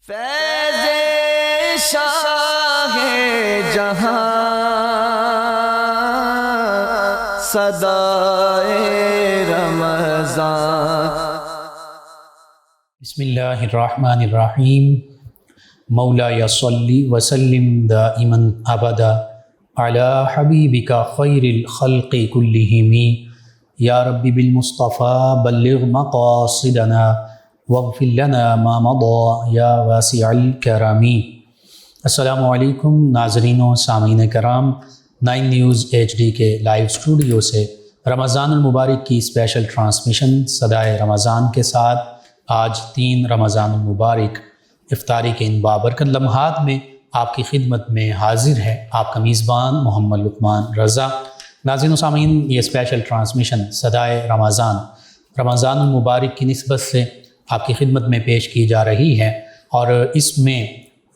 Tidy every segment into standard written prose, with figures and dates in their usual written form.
فیض شاہ جہاں صدائے رمضان۔ بسم اللہ الرحمن الرحیم۔ مولا صلی وسلم دائما ابدا علی حبیبک خیر الخلق کلہم، یا رب بالمصطفیٰ بلغ مقاصدنا واغفر لنا ما مضى یا واسع الکرم۔ السلام علیکم ناظرین و سامعین کرام، 9 نیوز HD کے لائیو اسٹوڈیو سے رمضان المبارک کی اسپیشل ٹرانسمیشن صدائے رمضان کے ساتھ آج 3 رمضان المبارک افطاری کے ان بابرکت لمحات میں آپ کی خدمت میں حاضر ہے آپ کا میزبان محمد لقمان رضا۔ ناظرین و سامعین، یہ اسپیشل ٹرانسمیشن صدائے رمضان المبارک کی نسبت سے آپ کی خدمت میں پیش کی جا رہی ہے، اور اس میں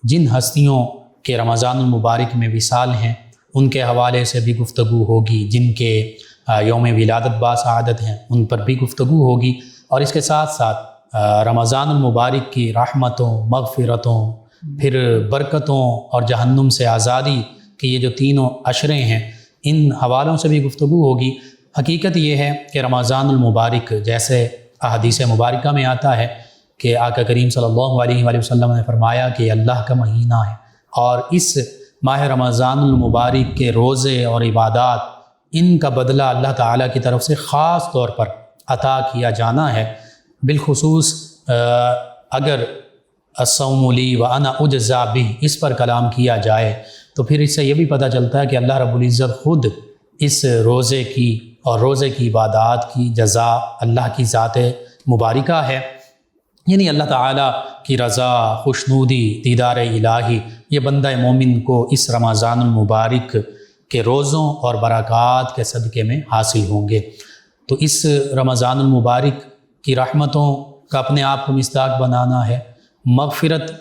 جن ہستیوں کے رمضان المبارک میں وصال ہیں ان کے حوالے سے بھی گفتگو ہوگی، جن کے یوم ولادت باسعادت ہیں ان پر بھی گفتگو ہوگی، اور اس کے ساتھ ساتھ رمضان المبارک کی رحمتوں، مغفرتوں، پھر برکتوں اور جہنم سے آزادی کے یہ جو تینوں عشرے ہیں ان حوالوں سے بھی گفتگو ہوگی۔ حقیقت یہ ہے کہ رمضان المبارک جیسے احادیث مبارکہ میں آتا ہے کہ آقا کریم صلی اللہ علیہ وآلہ وسلم نے فرمایا کہ اللہ کا مہینہ ہے، اور اس ماہ رمضان المبارک کے روزے اور عبادات ان کا بدلہ اللہ تعالیٰ کی طرف سے خاص طور پر عطا کیا جانا ہے۔ بالخصوص اگر الصوم لی وانا اجزا بہ اس پر کلام کیا جائے تو پھر اس سے یہ بھی پتہ چلتا ہے کہ اللہ رب العزت خود اس روزے کی اور روزے کی عبادات کی جزا اللہ کی ذات مبارکہ ہے، یعنی اللہ تعالیٰ کی رضا، خوشنودی، دیدار الہی یہ بندہ مومن کو اس رمضان المبارک کے روزوں اور برکات کے صدقے میں حاصل ہوں گے۔ تو اس رمضان المبارک کی رحمتوں کا اپنے آپ کو مصداق بنانا ہے، مغفرت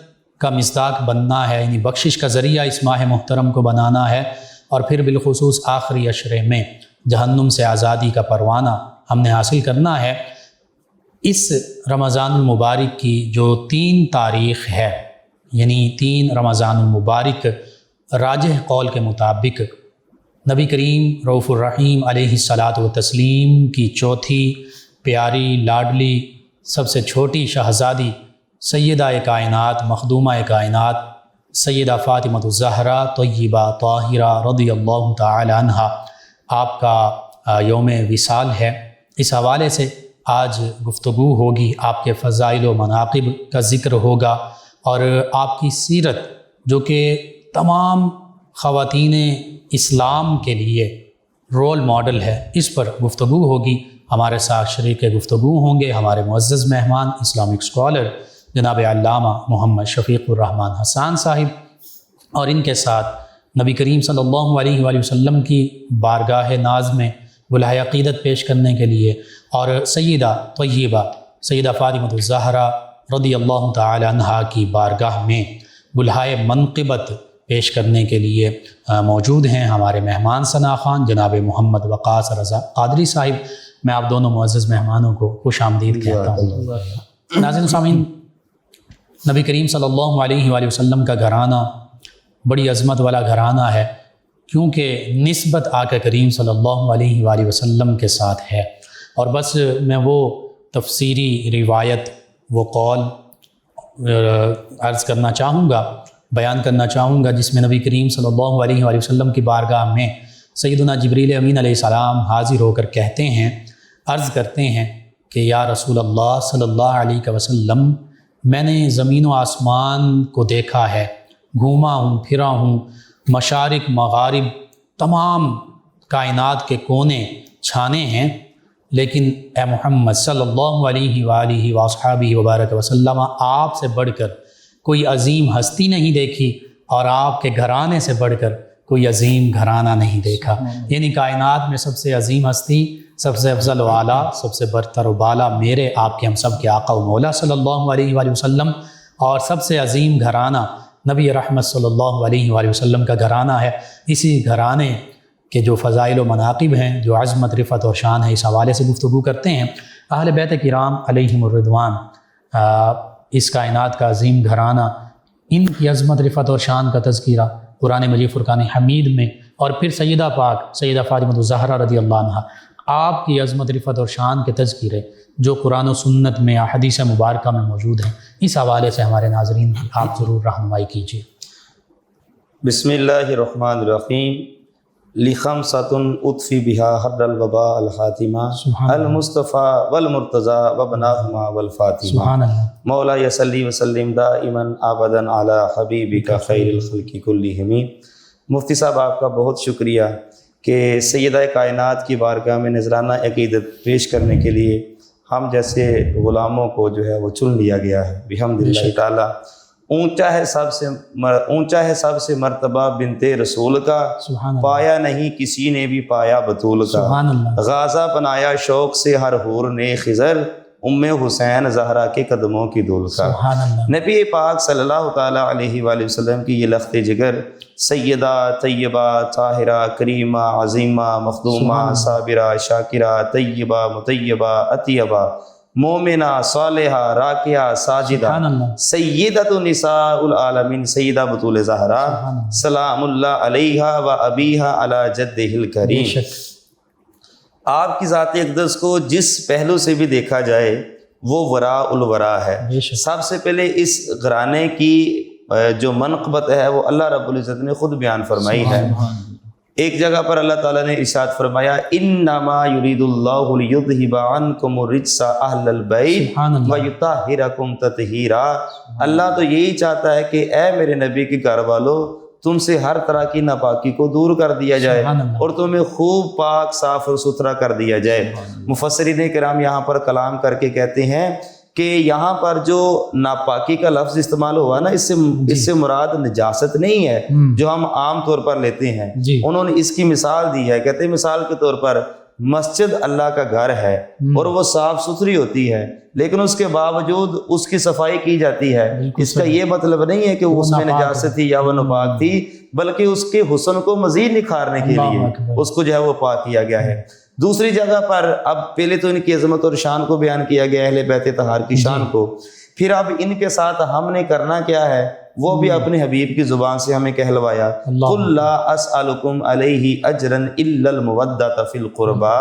کا مصداق بننا ہے، یعنی بخشش کا ذریعہ اس ماہ محترم کو بنانا ہے، اور پھر بالخصوص آخری عشرے میں جہنم سے آزادی کا پروانہ ہم نے حاصل کرنا ہے۔ اس رمضان المبارک کی جو 3 تاریخ ہے، یعنی 3 رمضان المبارک راجح قول کے مطابق نبی کریم رؤوف الرحیم علیہ الصلاۃ والتسلیم کی چوتھی پیاری لاڈلی سب سے چھوٹی شہزادی سیدہ کائنات مخدومہ کائنات سیدہ فاطمہ الزہرا طیبہ طاہرہ رضی اللہ تعالی عنہا آپ کا یوم وصال ہے۔ اس حوالے سے آج گفتگو ہوگی، آپ کے فضائل و مناقب کا ذکر ہوگا، اور آپ کی سیرت جو کہ تمام خواتین اسلام کے لیے رول ماڈل ہے اس پر گفتگو ہوگی۔ ہمارے ساتھ شریک گفتگو ہوں گے ہمارے معزز مہمان اسلامک اسکالر جناب علامہ محمد شفیق الرحمن حسان صاحب، اور ان کے ساتھ نبی کریم صلی اللہ علیہ وآلہ وسلم کی بارگاہ ناز میں بلہۂ عقیدت پیش کرنے کے لیے، اور سیدہ طیبہ سیدہ فاطمہ الزہرا رضی اللہ تعالی عنہا کی بارگاہ میں بلہۂ منقبت پیش کرنے کے لیے موجود ہیں ہمارے مہمان ثنا خان جناب محمد وقاص رضا قادری صاحب۔ میں آپ دونوں معزز مہمانوں کو خوش آمدید کہتا ہوں۔ ناظرین سامعین، نبی کریم صلی اللہ علیہ وآلہ وسلم کا گھرانہ بڑی عظمت والا گھرانہ ہے، کیونکہ نسبت آقا کریم صلی اللہ علیہ وآلہ وسلم کے ساتھ ہے، اور بس میں وہ تفسیری روایت، وہ قول عرض کرنا چاہوں گا، بیان کرنا چاہوں گا، جس میں نبی کریم صلی اللہ علیہ وآلہ وسلم کی بارگاہ میں سیدنا جبریل امین علیہ السلام حاضر ہو کر کہتے ہیں، عرض کرتے ہیں کہ یا رسول اللہ صلی اللہ علیہ وسلم، میں نے زمین و آسمان کو دیکھا ہے، گھوما ہوں، پھرا ہوں، مشارق مغارب تمام کائنات کے کونے چھانے ہیں، لیکن اے محمد صلی اللہ علیہ وآلہ وصحبہ وبارک وسلم، آپ سے بڑھ کر کوئی عظیم ہستی نہیں دیکھی، اور آپ کے گھرانے سے بڑھ کر کوئی عظیم گھرانہ نہیں دیکھا، یعنی کائنات میں سب سے عظیم ہستی، سب سے افضل و اعلیٰ، سب سے برتر و بالا میرے آپ کے ہم سب کے آقا و مولا صلی اللہ علیہ وآلہ وسلم، اور سب سے عظیم گھرانہ نبی رحمت صلی اللہ علیہ وآلہ وسلم کا گھرانہ ہے۔ اسی گھرانے کے جو فضائل و مناقب ہیں، جو عظمت، رفعت اور شان ہے، اس حوالے سے گفتگو کرتے ہیں۔ اہل بیت کرام علیہم الرضوان اس کائنات کا عظیم گھرانہ، ان کی عظمت، رفعت اور شان کا تذکرہ قرآن مجید فرقان حمید میں، اور پھر سیدہ پاک سیدہ فاطمہ الزہرا رضی اللہ عنہ آپ کی عظمت، رفعت اور شان کے تذکرے جو قرآن و سنت میں، حدیث مبارکہ میں موجود ہیں، اس حوالے سے ہمارے ناظرین کی آپ ضرور رہنمائی کیجیے۔ بسم اللہ الرحمن الرحیم۔ لخمسۃ اطفی بہا حر الوباء الحاتمہ المصطفیٰ والمرتضیٰ وابناہما والفاطمہ۔ سبحان اللہ۔ مولا یصلی وسلم دائما ابدا علی حبیبک خیر الخلق کلہم۔ مفتی صاحب آپ کا بہت شکریہ کہ سیدہ کائنات کی بارگاہ میں نذرانہ عقیدت پیش کرنے کے لیے ہم جیسے غلاموں کو جو ہے وہ چن لیا گیا ہے بحمد اللہ تعالیٰ۔ اونچا ہے سب سے مرتبہ بنت رسول کا، پایا نہیں کسی نے بھی پایا بطول کا۔ غازہ بنایا شوق سے ہر حور نے خضر، ام حسین زہرا کے قدموں کی دھول کا۔ نبی پاک صلی اللہ تعالیٰ علیہ وآلہ وسلم کی یہ لخت جگر، سیدہ طیبہ طاہرہ کریمہ عظیمہ مخدومہ صابرہ شاکرہ طیبہ مطیبہ اطیبہ مومنہ صالحہ راکعہ ساجدہ سیدۃ نساء العالمین سیدہ بطول زہرا سلام اللہ علیہا و ابیہا علی جدہ الکریم۔ آپ کی ذات اقدس کو جس پہلو سے بھی دیکھا جائے وہ وراء الورا ہے۔ سب سے پہلے اس گھرانے کی جو منقبت ہے وہ اللہ رب العزت نے خود بیان فرمائی ہے۔ ایک جگہ پر اللہ تعالیٰ نے ارشاد فرمایا انما یرید اللہ لیذھب عنکم الرجس اہل البیت ویطہرکم تطہیرا۔ اللہ تو یہی چاہتا ہے کہ اے میرے نبی کے گھر والوں، تم سے ہر طرح کی ناپاکی کو دور کر دیا جائے اور تمہیں خوب پاک صاف اور ستھرا کر دیا جائے۔ مفسرین کرام یہاں پر کلام کر کے کہتے ہیں کہ یہاں پر جو ناپاکی کا لفظ استعمال ہوا نا، اس سے مراد نجاست نہیں ہے جو ہم عام طور پر لیتے ہیں۔ انہوں نے اس کی مثال دی ہے، کہتے ہیں مثال کے طور پر مسجد اللہ کا گھر ہے اور وہ صاف ستھری ہوتی ہے، لیکن اس کے باوجود اس کی صفائی کی جاتی ہے۔ اس کا یہ مطلب نہیں ہے کہ اس میں نجاست تھی یا وہ ناپاک تھی، بلکہ اس کے حسن کو مزید نکھارنے کے لیے اس کو جو ہے وہ پاک کیا گیا ہے۔ دوسری جگہ پر اب پہلے تو ان کی عظمت اور شان کو بیان کیا گیا، اہل بیت طہار کی شان کو، پھر اب ان کے ساتھ ہم نے کرنا کیا ہے وہ بھی اپنے حبیب کی زبان سے ہمیں کہلوایا۔ قل لا اسألکم علیہ اجرا الا المودۃ فی القربى۔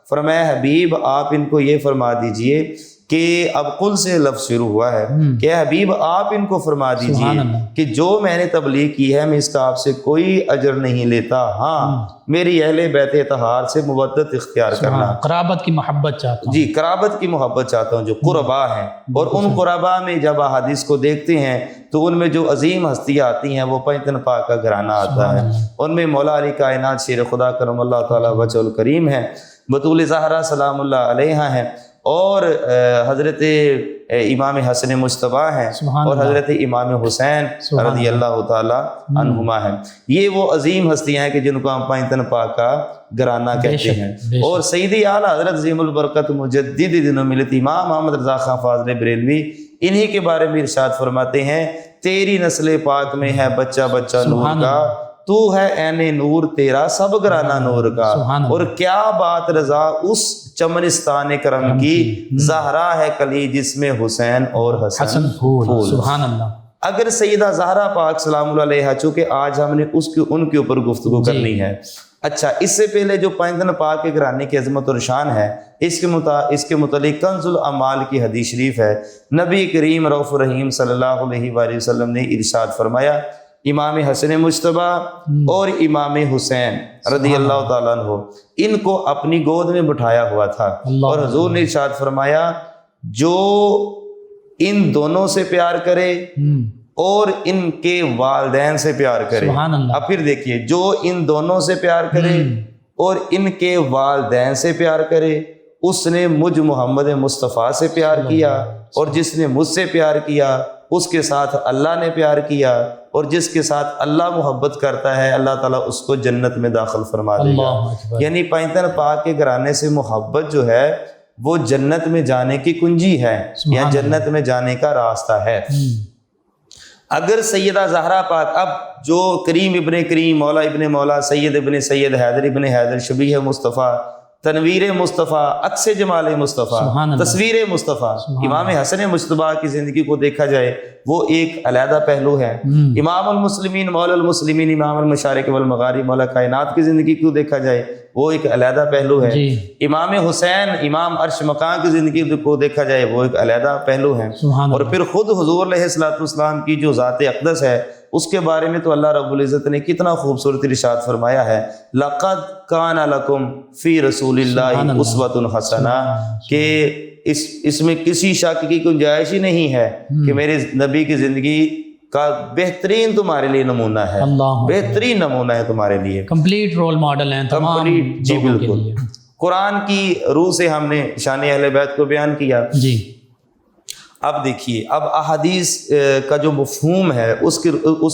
فرمایا حبیب آپ ان کو یہ فرما دیجئے کہ اب قل سے لفظ شروع ہوا ہے کہ حبیب آپ ان کو فرما دیجئے کہ جو میں نے تبلیغ کی ہے میں اس کا آپ سے کوئی اجر نہیں لیتا، ہاں میری اہل بیت طہار سے مودت اختیار کرنا، قرابت کی محبت چاہتا ہوں۔ جی قرابت کی محبت چاہتا ہوں جو قربا ہیں، اور ان قربا میں جب احادیث کو دیکھتے ہیں تو ان میں جو عظیم ہستیاں آتی ہیں وہ پنجتن پاک کا گھرانہ آتا ہے۔ ان میں مولا علی کائنات شیر خدا کرم اللہ تعالیٰ وجہ الکریم ہے، بطول زہرا سلام اللہ علیہا ہیں، اور حضرت امام حسن مجتبیٰ ہیں، اور حضرت امام حسین رضی اللہ تعالیٰ عنہما ہیں۔ یہ وہ عظیم ہستیاں ہیں کہ جن کو ہم پنجتن پاک کا گھرانہ کہتے ہیں۔ اور سیدی اعلیٰ حضرت عظیم البرکت مجدد دین و ملت امام محمد رضا خان فاضل بریلوی انہی کے بارے میں ارشاد فرماتے ہیں تیری نسل پاک میں ہے بچہ بچہ نور کا، تو ہے عین نور تیرا سب گھرانہ نور کا، اور کیا بات رضا اس چمنستان کرم کی، زہرا ہے کلی جس میں حسین اور حسن پھول۔ سبحان اللہ۔ اگر سیدہ زہرا پاک سلام اللہ علیہا، چونکہ آج ہم نے ان کے اوپر گفتگو کرنی ہے، اچھا اس سے پہلے جو پنجتن پاک کے گھرانے کی عظمت اور شان ہے اس کے متعلق کنز الاعمال کی حدیث شریف ہے۔ نبی کریم رؤوف الرحیم صلی اللہ علیہ وآلہ وسلم نے ارشاد فرمایا امام حسن مجتبیٰ اور امام حسین رضی اللہ تعالیٰ عنہ ان کو اپنی گود میں بٹھایا ہوا تھا، اور حضور نے ارشاد فرمایا جو ان دونوں سے پیار کرے اور ان کے والدین سے پیار کرے، اب پھر دیکھیے جو ان دونوں سے پیار کرے اور ان کے والدین سے پیار کرے، اس نے مجھ محمد مصطفیٰ سے پیار کیا، اور جس نے مجھ سے پیار کیا اس کے ساتھ اللہ نے پیار کیا، اور جس کے ساتھ اللہ محبت کرتا ہے اللہ تعالیٰ اس کو جنت میں داخل فرما دے گا۔ یعنی پنجتن پاک کے گھرانے سے محبت جو ہے وہ جنت میں جانے کی کنجی ہے یا جنت میں جانے کا راستہ ہے۔ اگر سیدہ زہرا پاک، اب جو کریم ابن کریم، مولا ابن مولا، سید ابن سید، حیدر ابن حیدر، شبیہ مصطفیٰ، تنویر مصطفیٰ، عکس جمال مصطفیٰ، سبحان اللہ، تصویر مصطفیٰ، سبحان امام حسن مجتبیٰ کی زندگی کو دیکھا جائے وہ ایک علیحدہ پہلو ہے۔ امام المسلمین مولا المسلمین امام المشارق والمغارب مولا کائنات کی زندگی کو دیکھا جائے وہ ایک علیحدہ پہلو ہے۔ جی امام حسین امام عرش مقام کی زندگی کو دیکھا جائے وہ ایک علیحدہ پہلو ہے۔ سبحان اور اللہ، پھر خود حضور علیہ الصلوۃ والسلام کی جو ذات اقدس ہے اس کے بارے میں تو اللہ رب العزت نے کتنا خوبصورت ارشاد فرمایا ہے، لقد کان لکم فی رسول سبحان اللہ اللہ، اسوۃ حسنہ، کہ اس میں کسی شک کی گنجائش ہی نہیں ہے کہ میرے نبی کی زندگی کا بہترین تمہارے لیے نمونہ ہے، اللہ بہترین نمونہ ہے تمہارے لیے، کمپلیٹ رول ماڈل ہیں تمام کمپلیٹ۔ جی لوگوں کے بالکل، لیے۔ قرآن کی روح سے ہم نے شان اہل بیت کو بیان کیا۔ جی اب دیکھیے، اب احادیث کا جو مفہوم ہے اس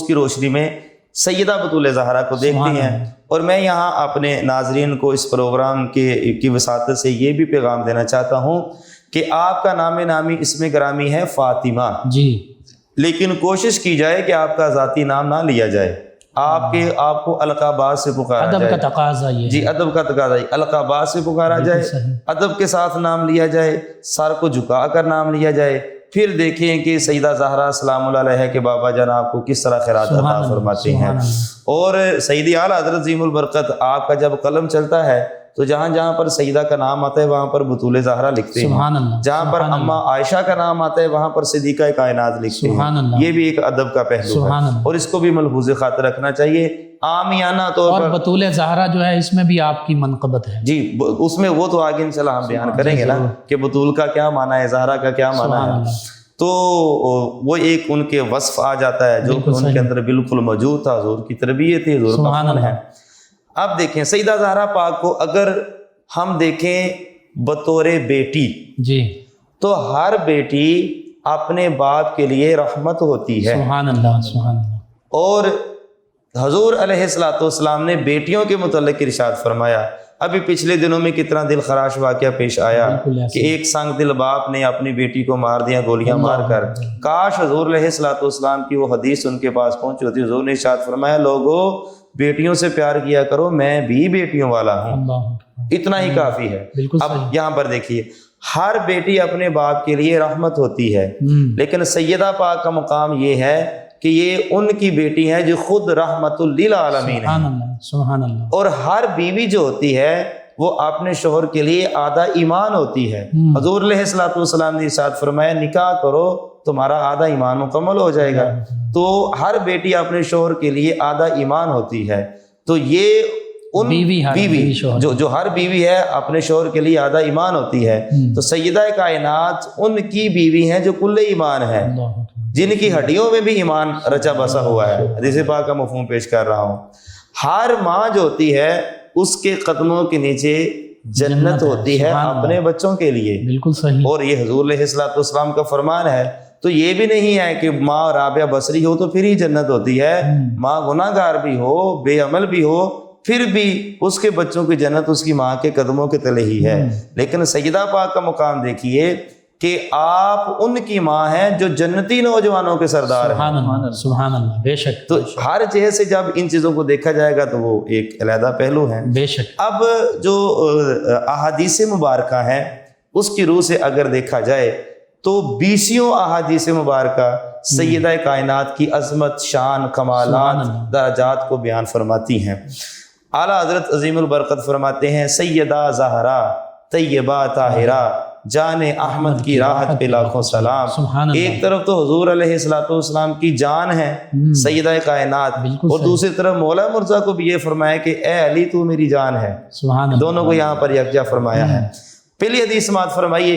کی روشنی میں سیدہ بطول زہرا کو دیکھتے ہیں، اور میں یہاں اپنے ناظرین کو اس پروگرام کی وساطت سے یہ بھی پیغام دینا چاہتا ہوں کہ آپ کا نام نامی اسم گرامی ہے فاطمہ، جی لیکن کوشش کی جائے کہ آپ کا ذاتی نام نہ لیا جائے، آپ کو القابات سے پکارا ادب جائے۔ کا تقاضا یہ جی ادب کا تقاضا ہے، القابات سے پکارا جائے، صحیح۔ ادب کے ساتھ نام لیا جائے، سر کو جھکا کر نام لیا جائے۔ پھر دیکھیں کہ سیدہ زہرا سلام اللہ علیہ کے بابا جان آپ کو کس طرح خیرات عطا فرماتے ہیں، اور سیدی اعلیٰ حضرت عظیم البرکت آپ کا جب قلم چلتا ہے تو جہاں جہاں پر سیدہ کا نام آتا ہے وہاں پر بطول زہرا لکھتے سبحان ہیں، اللہ، جہاں پر اماں عائشہ کا نام آتا ہے وہاں پر صدیقہ کائنات لکھتے سبحان ہیں۔ اللہ، یہ بھی ایک ادب کا پہلو سبحان ہے اللہ۔ اور اس کو بھی ملحوظ خاطر رکھنا چاہیے۔ عامیانہ طور اور پر بطول زہرا جو ہے اس میں بھی آپ کی منقبت ہے۔ جی اس میں وہ تو آگے انشاءاللہ ہم بیان کریں گے نا کہ بطول کا کیا معنی ہے، زہرا کا کیا معنی سبحان ہے، اللہ، تو وہ ایک ان کے وصف آ جاتا ہے جو کہ ان کے اندر بالکل موجود تھا، حضور کی تربیت تھی، حضور کا سبحان خون ہے۔ اللہ۔ اب دیکھیں سیدہ زہرا پاک کو اگر ہم دیکھیں بطور بیٹی جی تو ہر بیٹی اپنے باپ کے لیے رحمت ہوتی ہے، سبحان اللہ، سبحان اللہ، اور حضور علیہ الصلوۃ والسلام نے بیٹیوں کے متعلق ارشاد فرمایا۔ ابھی پچھلے دنوں میں کتنا دل خراش واقعہ پیش آیا بالکل ایسے۔ کہ ایک سنگ دل باپ نے اپنی بیٹی کو مار دیا گولیاں مار کر۔ کاش حضور علیہ الصلوۃ والسلام کی وہ حدیث ان کے پاس پہنچی ہوتی۔ حضور نے ارشاد فرمایا لوگو بیٹیوں سے پیار کیا کرو، میں بھی بیٹیوں والا ہوں، اللہ اتنا ہی کافی ہے۔ بالکل اب صحیح۔ یہاں پر دیکھیے ہر بیٹی اپنے باپ کے لیے رحمت ہوتی ہے، لیکن سیدہ پاک کا مقام یہ ہے کہ یہ ان کی بیٹی ہے جو خود رحمت للعالمین ہے، سبحان اللہ، سبحان اللہ، اور ہر بیوی جو ہوتی ہے وہ اپنے شوہر کے لیے آدھا ایمان ہوتی ہے۔ حضور علیہ الصلوۃ والسلام نے ارشاد فرمایا نکاح کرو تمہارا آدھا ایمان مکمل ہو جائے گا۔ تو ہر بیٹی اپنے شوہر کے لیے آدھا ایمان ہوتی ہے، تو یہ ان بیوی جو ہر بیوی ہے اپنے شوہر کے لیے آدھا ایمان ہوتی ہے، تو سیدہ کائنات ان کی بیوی ہیں جو کل ایمان ہے، جن کی ہڈیوں میں بھی ایمان رچا بسا ہوا ہے۔ حدیث پاک کا مفہوم پیش کر رہا ہوں۔ ہر ماں جو ہوتی ہے اس کے قدموں کے نیچے جنت ہوتی ہے اپنے بچوں کے لیے، بالکل صحیح، اور یہ حضور علیہ الصلوۃ والسلام کا فرمان ہے۔ تو یہ بھی نہیں ہے کہ ماں رابعہ بصری ہو تو پھر ہی جنت ہوتی ہے، ماں گناہ گار بھی ہو بے عمل بھی ہو پھر بھی اس کے بچوں کی جنت اس کی ماں کے قدموں کے تلے ہی ہے۔ لیکن سیدہ پاک کا مقام دیکھیے کہ آپ ان کی ماں ہیں جو جنتی نوجوانوں کے سردار ہیں۔ سبحان اللہ، سبحان اللہ، بے شک، تو ہر جہت سے جب ان چیزوں کو دیکھا جائے گا تو وہ ایک علیحدہ پہلو ہے۔ بے شک۔ اب جو احادیث مبارکہ ہیں اس کی روح سے اگر دیکھا جائے تو 20 احادیث مبارکہ سیدہ کائنات کی عظمت، شان، کمالات، درجات کو بیان فرماتی ہیں۔ اعلیٰ حضرت عظیم البرکت فرماتے ہیں سیدہ زہرا طیبہ طاہرہ جان احمد کی راحت پہ لاکھوں سلام۔ ایک طرف تو حضور علیہ الصلوۃ والسلام کی جان ہے سیدہ کائنات، اور دوسری طرف مولا مرزا کو بھی یہ فرمایا کہ اے علی تو میری جان ہے، دونوں کو یہاں پر یکجا فرمایا ہے۔ پہلی حدیث سماعت فرمائیے،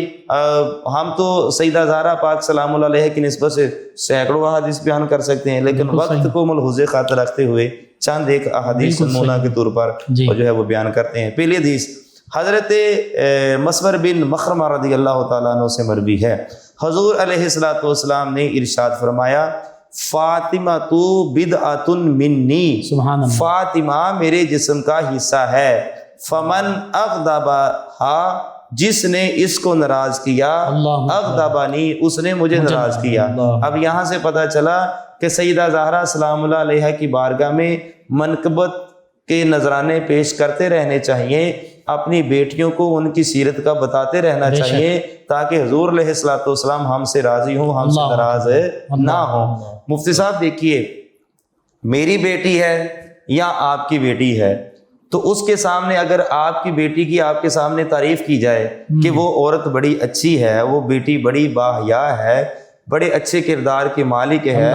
ہم تو سیدہ زہرا پاک سلام اللہ علیہ کی نسبت سے سینکڑوں احادیث بیان کر سکتے ہیں، لیکن وقت کو ملحوظ خاطر رکھتے ہوئے چند ایک احادیث نمونہ کے طور پر جو ہے وہ بیان کرتے ہیں۔ پہلی حدیث حضرت مسور بن مخرمہ رضی اللہ تعالیٰ عنہ سے مروی ہے، حضور علیہ الصلوۃ والسلام نے ارشاد فرمایا فاطمہ تو بدعۃ منی، فاطمہ میرے جسم کا حصہ ہے، فمن اغضبہا جس نے اس کو ناراض کیا، اغضبنی اس نے مجھے ناراض کیا۔ اب یہاں سے پتہ چلا کہ سیدہ زہرا سلام اللہ علیہ کی بارگاہ میں منقبت کے نذرانے پیش کرتے رہنے چاہیے، اپنی بیٹیوں کو ان کی سیرت کا بتاتے رہنا چاہیے تاکہ حضور علیہ الصلوۃ والسلام ہم سے راضی ہوں، ہم سے ناراض نہ ہوں۔ مفتی صاحب دیکھیے، میری بیٹی ہے یا آپ کی بیٹی ہے، تو اس کے سامنے اگر آپ کی بیٹی کی آپ کے سامنے تعریف کی جائے کہ وہ عورت بڑی اچھی ہے، وہ بیٹی بڑی باحیا ہے، بڑے اچھے کردار کی مالک ہے،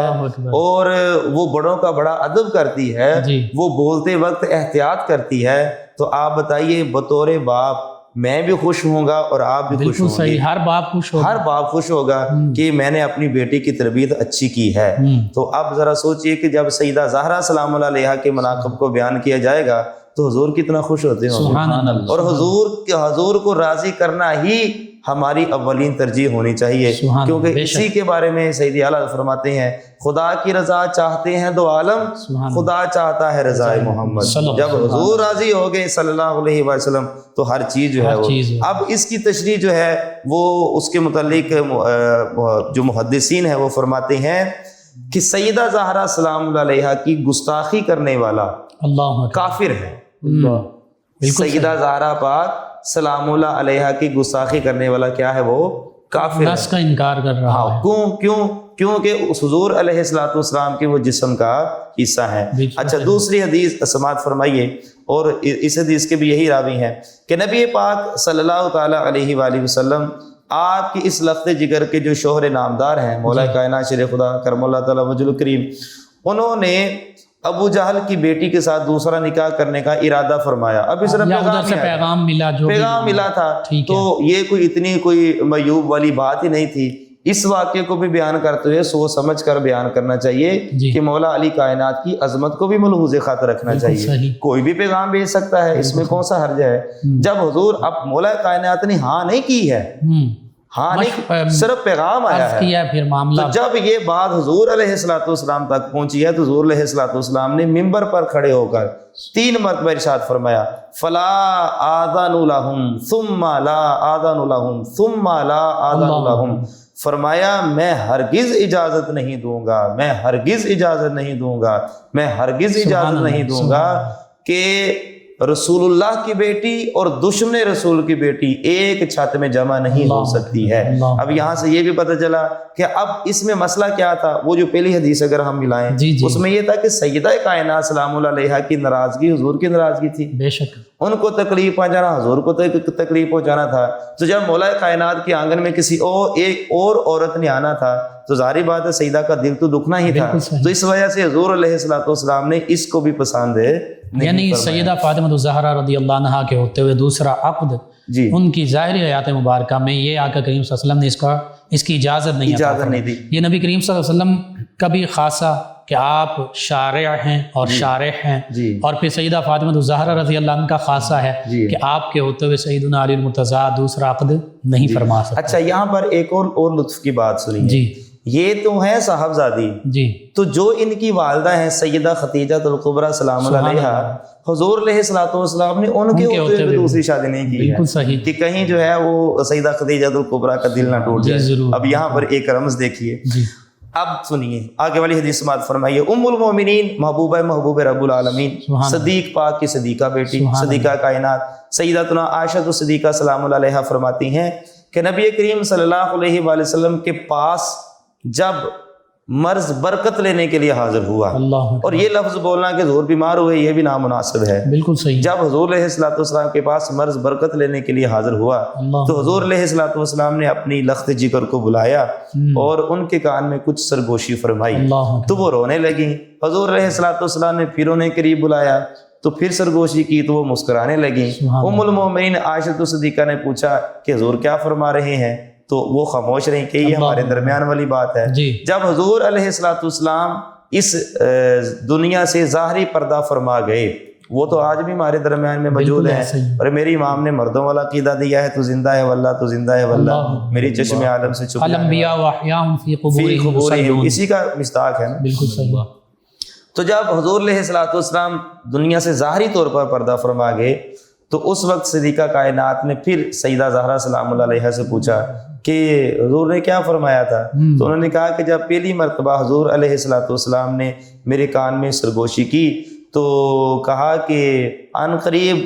اور وہ بڑوں کا بڑا ادب کرتی ہے، وہ بولتے وقت احتیاط کرتی ہے، تو آپ بتائیے بطور باپ میں بھی خوش ہوں گا اور آپ بھی خوش ہوں گے، ہر باپ خوش ہوگا، ہر باپ خوش ہوگا کہ میں نے اپنی بیٹی کی تربیت اچھی کی ہے۔ تو اب ذرا سوچئے کہ جب سیدہ زہرا سلام اللہ علیہا کے مناقب کو بیان کیا جائے گا تو حضور کتنا خوش ہوتے ہیں، اور حضور کو راضی کرنا ہی ہماری اولین ترجیح ہونی چاہیے، کیونکہ اسی کے بارے میں سیدی اعلیٰ فرماتے ہیں خدا کی رضا چاہتے ہیں دو عالم، خدا چاہتا ہے رضا محمد۔ جب حضور راضی ہو گئے صلی اللہ علیہ وسلم تو ہر چیز جو ہے وہ۔ اب اس کی تشریح جو ہے وہ اس کے متعلق جو محدثین ہیں وہ فرماتے ہیں کہ سیدہ زہرا سلام اللہ علیہا کی گستاخی کرنے والا کافر ہے۔ سیدہ زہرا پاک سلام اللہ علیہا کی گستاخی کرنے والا کیا ہے؟ وہ کافر ہے، نس کا انکار کر رہا ہے۔ کیونکہ اس حضور علیہ الصلوۃ والسلام کے وہ جسم کا حصہ ہے۔ اچھا، دوسری حدیث سماعت فرمائیے، اور اس حدیث کے بھی یہی راوی ہیں کہ نبی پاک صلی اللہ تعالیٰ علیہ وآلہ وسلم آپ کی اس لخت جگر کے جو شوہر نامدار ہیں مولا کائنات شیر خدا کرم اللہ تعالیٰ وجل کریم، انہوں نے ابو جہل کی بیٹی کے ساتھ دوسرا نکاح کرنے کا ارادہ فرمایا۔ اب اس طرح پیغام ملا تھا، تو یہ کوئی اتنی کوئی معیوب والی بات ہی نہیں تھی۔ اس واقعے کو بھی بیان کرتے ہوئے سوچ سمجھ کر بیان کرنا چاہیے کہ مولا علی کائنات کی عظمت کو بھی ملحوظ خاطر رکھنا چاہیے۔ کوئی بھی پیغام بھیج سکتا ہے، اس میں کون سا حرج ہے؟ جب حضور اب مولا کائنات نے ہاں نہیں کی ہے، ہاں نہیں، صرف پیغام آیا ہے، پھر معاملہ تو جب یہ بات حضور علیہ الصلوۃ والسلام تک پہنچی ہے تو حضور علیہ الصلوۃ والسلام نے منبر پر کھڑے ہو کر 3 مرتبہ ارشاد فرمایا، فلا آذن لہم ثم لا آذن لہم ثم لا آذن لہم، فرمایا میں ہرگز اجازت نہیں دوں گا، میں ہرگز اجازت نہیں دوں گا، میں ہرگز اجازت نہیں دوں گا کہ رسول اللہ کی بیٹی اور دشمن رسول کی بیٹی ایک چھت میں جمع نہیں ہو سکتی ہے۔ اب یہاں سے یہ بھی پتہ چلا کہ اب اس میں مسئلہ کیا تھا۔ وہ جو پہلی حدیث اگر ہم ملائیں اس میں یہ تھا کہ سیدہ کائنات سلام اللہ علیہا کی ناراضگی حضور کی ناراضگی تھی، بے شک ان کو تکلیف پہنچانا حضور کو تکلیف پہنچانا تھا۔ تو جب مولا کائنات کے آنگن میں کسی ایک اور عورت نے آنا تھا تو ظاہری بات ہے سیدہ کا دل تو دکھنا ہی تھا، تو اس وجہ سے حضور علیہ الصلوۃ والسلام نے اس کو بھی پسند ہے، یعنی سیدہ فاطمہ الزہرا رضی اللہ عنہا کے ہوتے ہوئے دوسرا عقد ان کی ظاہری حیات مبارکہ میں یہ آقا کریم صلی اللہ علیہ وسلم نے اس کی اجازت نہیں دی۔ یہ نبی کریم صلی اللہ علیہ وسلم کا بھی خاصہ کہ آپ شارع ہیں اور شارح ہیں، اور پھر سیدہ فاطمہ الزہرا رضی اللہ عنہ کا خاصہ ہے کہ آپ کے ہوتے ہوئے سیدنا علی المرتضیٰ دوسرا عقد نہیں فرما سکتے۔ اچھا، یہاں پر ایک اور لطف کی بات سنیے، یہ تو ہیں صاحبزادی، تو جو ان کی والدہ ہیں سیدہ ختیجہ الکبریٰ سلام اللہ علیہا، حضور علیہ الصلوۃ والسلام نے ان کے ہوتے ہوئے دوسری شادی نہیں کی ہے کہ کہیں جو ہے وہ سیدہ ختیجہ الکبریٰ کا دل نہ ٹوٹ جائے۔ اب یہاں پر ایک رمز دیکھیے، اب سنیے آگے والی حدیث سماعت فرمائیے۔ ام المومنین محبوب رب العالمین، صدیق پاک کی صدیقہ بیٹی، صدیقہ کائنات سیدتنا عائشہ صدیقہ سلام اللہ علیہا فرماتی ہیں کہ نبی کریم صلی اللہ علیہ وآلہ وسلم کے پاس جب مرض برکت لینے کے لیے حاضر ہوا، اور یہ لفظ بولنا کہ حضور بیمار ہوئے یہ بھی نامناسب ہے، بالکل صحیح، جب حضور علیہ الصلوۃ والسلام کے پاس مرض برکت لینے کے لیے حاضر ہوا تو حضور علیہ الصلوۃ والسلام نے اپنی لخت جگر کو بلایا اور ان کے کان میں کچھ سرگوشی فرمائی تو وہ رونے لگیں۔ حضور علیہ الصلوۃ والسلام نے پھر انہیں قریب بلایا تو پھر سرگوشی کی تو وہ مسکرانے لگیں۔ ام المومنین عائشہ صدیقہ نے پوچھا کہ حضور کیا فرما رہے ہیں، تو وہ خاموش رہیں کہ یہ ہمارے درمیان والی بات ہے۔ جب حضور علیہ الصلوۃ والسلام اس دنیا سے ظاہری پردہ فرما گئے، وہ تو آج بھی ہمارے درمیان میں موجود ہیں، اور میری امام نے مردوں والا عقیدہ دیا ہے، تو زندہ ہے واللہ، تو زندہ ہے واللہ، میری چشم عالم سے چھپ الانبیاء واحیاء فی قبورہم، اسی کا مصداق ہے نا، بالکل صحیح۔ تو جب حضور علیہ الصلوۃ والسلام دنیا سے ظاہری طور پر پردہ فرما گئے تو اس وقت صدیقہ کائنات نے پھر سیدہ زہرا سلام اللہ علیہا سے پوچھا کہ حضور نے کیا فرمایا تھا، تو انہوں نے کہا کہ جب پہلی مرتبہ حضور علیہ الصلوۃ والسلام نے میرے کان میں سرگوشی کی تو کہا کہ عن قریب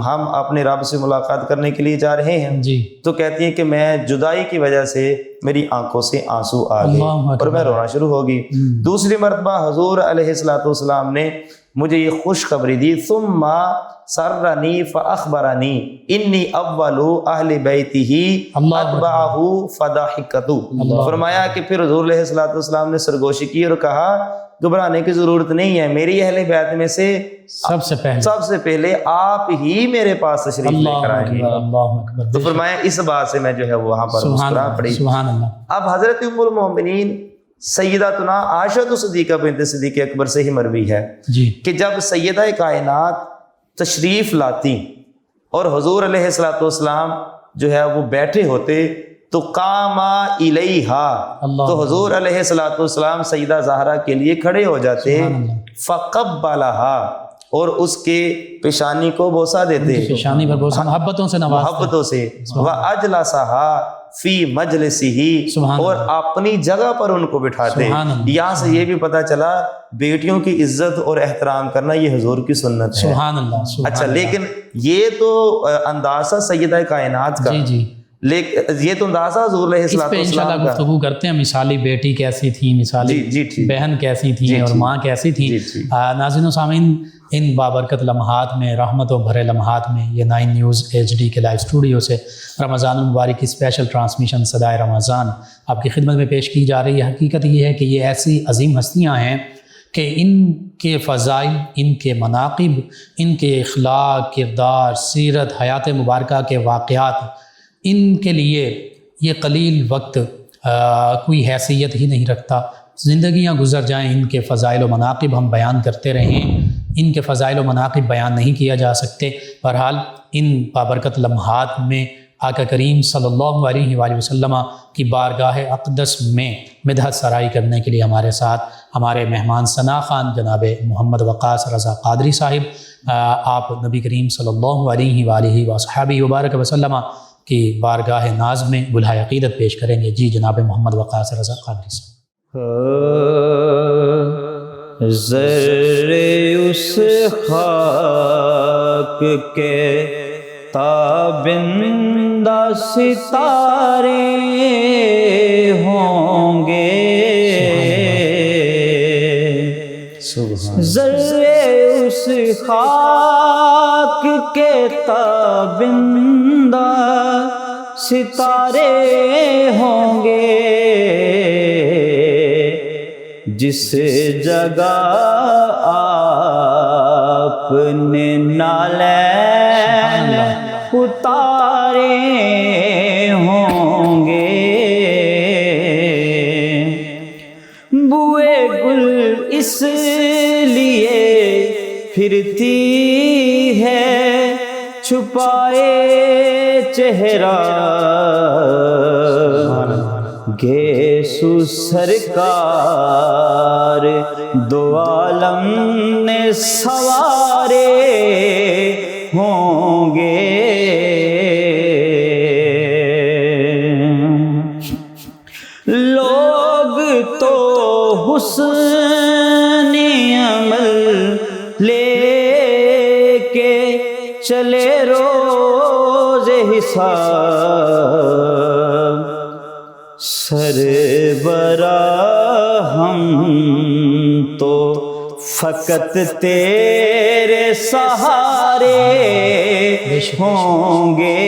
ہم اپنے رب سے ملاقات کرنے کے لیے جا رہے ہیں. جی. تو کہتی ہیں کہ میں جدائی کی وجہ سے میری آنکھوں سے آنسو آ گئے اللہ اور میں رونا شروع ہو گئی. دوسری مرتبہ حضور علیہ السلام نے مجھے یہ خوشخبری دی. ثم سرنی فاخبرنی انی اول اہل بیتہ اتبعہ فضحکت. فرمایا کہ پھر حضور علیہ السلام نے سرگوشی کی اور کہا گھبرانے کی ضرورت نہیں ہے، میری اہل بیت میں سے سب سے پہلے آپ ہی میرے پاس تشریف لے کر آئیں گے. اللہ اکبر. تو فرمایا اس بات سے میں جو ہے وہاں پر مسکرا پڑی. سبحان اللہ. اب حضرت ام المومنین سیداتنا عائشہ صدیقہ بنت صدیق اکبر سے ہی مروی ہے جی کہ جب سیدہ کائنات تشریف لاتی اور حضور علیہ السلام جو ہے وہ بیٹھے ہوتے تو قام الیہا، تو حضور علیہ السلام سیدہ زہرا کے لیے کھڑے ہو جاتے. فقبلہا، اور اس کے پیشانی کو بوسہ دیتے، پیشانی پر بوسہ، محبتوں سے نوازتے، محبتوں سے. وَأَجْلَسَهَا فی مجلسہ، اور اپنی جگہ پر ان کو بٹھاتے. یہاں سے یہ بھی پتہ چلا بیٹیوں کی عزت اور احترام کرنا یہ حضور کی سنت ہے. سبحان اللہ. اچھا، لیکن یہ تو اندازہ سیدہ کائنات کا، جی. لیکن یہ تو اندازہ حضور علیہ السلام کا. انشاءاللہ گفتگو کرتے ہیں مثالی بیٹی کیسی تھی، مثالی بہن کیسی تھی اور ماں کیسی تھی. ناظرین و سامعین، ان بابرکت لمحات میں، رحمتوں بھرے لمحات میں، یہ 9 نیوز HD کے لائیو اسٹوڈیو سے رمضان المبارک کی اسپیشل ٹرانسمیشن صدائے رمضان آپ کی خدمت میں پیش کی جا رہی ہے. حقیقت یہ ہے کہ یہ ایسی عظیم ہستیاں ہیں کہ ان کے فضائل، ان کے مناقب، ان کے اخلاق، کردار، سیرت، حیات مبارکہ کے واقعات، ان کے لیے یہ قلیل وقت کوئی حیثیت ہی نہیں رکھتا. زندگیاں گزر جائیں، ان کے فضائل و مناقب ہم بیان کرتے رہیں، ان کے فضائل و مناقب بیان نہیں کیا جا سکتے. بہرحال ان بابرکت لمحات میں آقا کریم صلی اللہ علیہ وآلہ وسلم کی بارگاہ اقدس میں مدحت سرائی کرنے کے لیے ہمارے ساتھ ہمارے مہمان ثنا خان جناب محمد وقاص رضا قادری صاحب، آپ نبی کریم صلی اللہ علیہ وآلہ وصحبہ وبارک وسلم کی بارگاہ ناز میں گلہائے عقیدت پیش کریں گے. جی جناب محمد وقاص رضا قادری صاحب. ذرے اس خاک کے تابندہ ستارے ہوں گے، ذرے اس خاک کے تابندہ ستارے ہوں گے، جس جگہ آپ نے نالین اتارے ہوں گے. بوئے گل اس لیے پھرتی ہے چھپائے چہرہ، گیسو سرکار دو عالم نے سوارے ہوں گے. لوگ تو حسن عمل لے کے چلے روز حساب، سربراہ ہم تو فقط تیرے سہارے ہوں گے،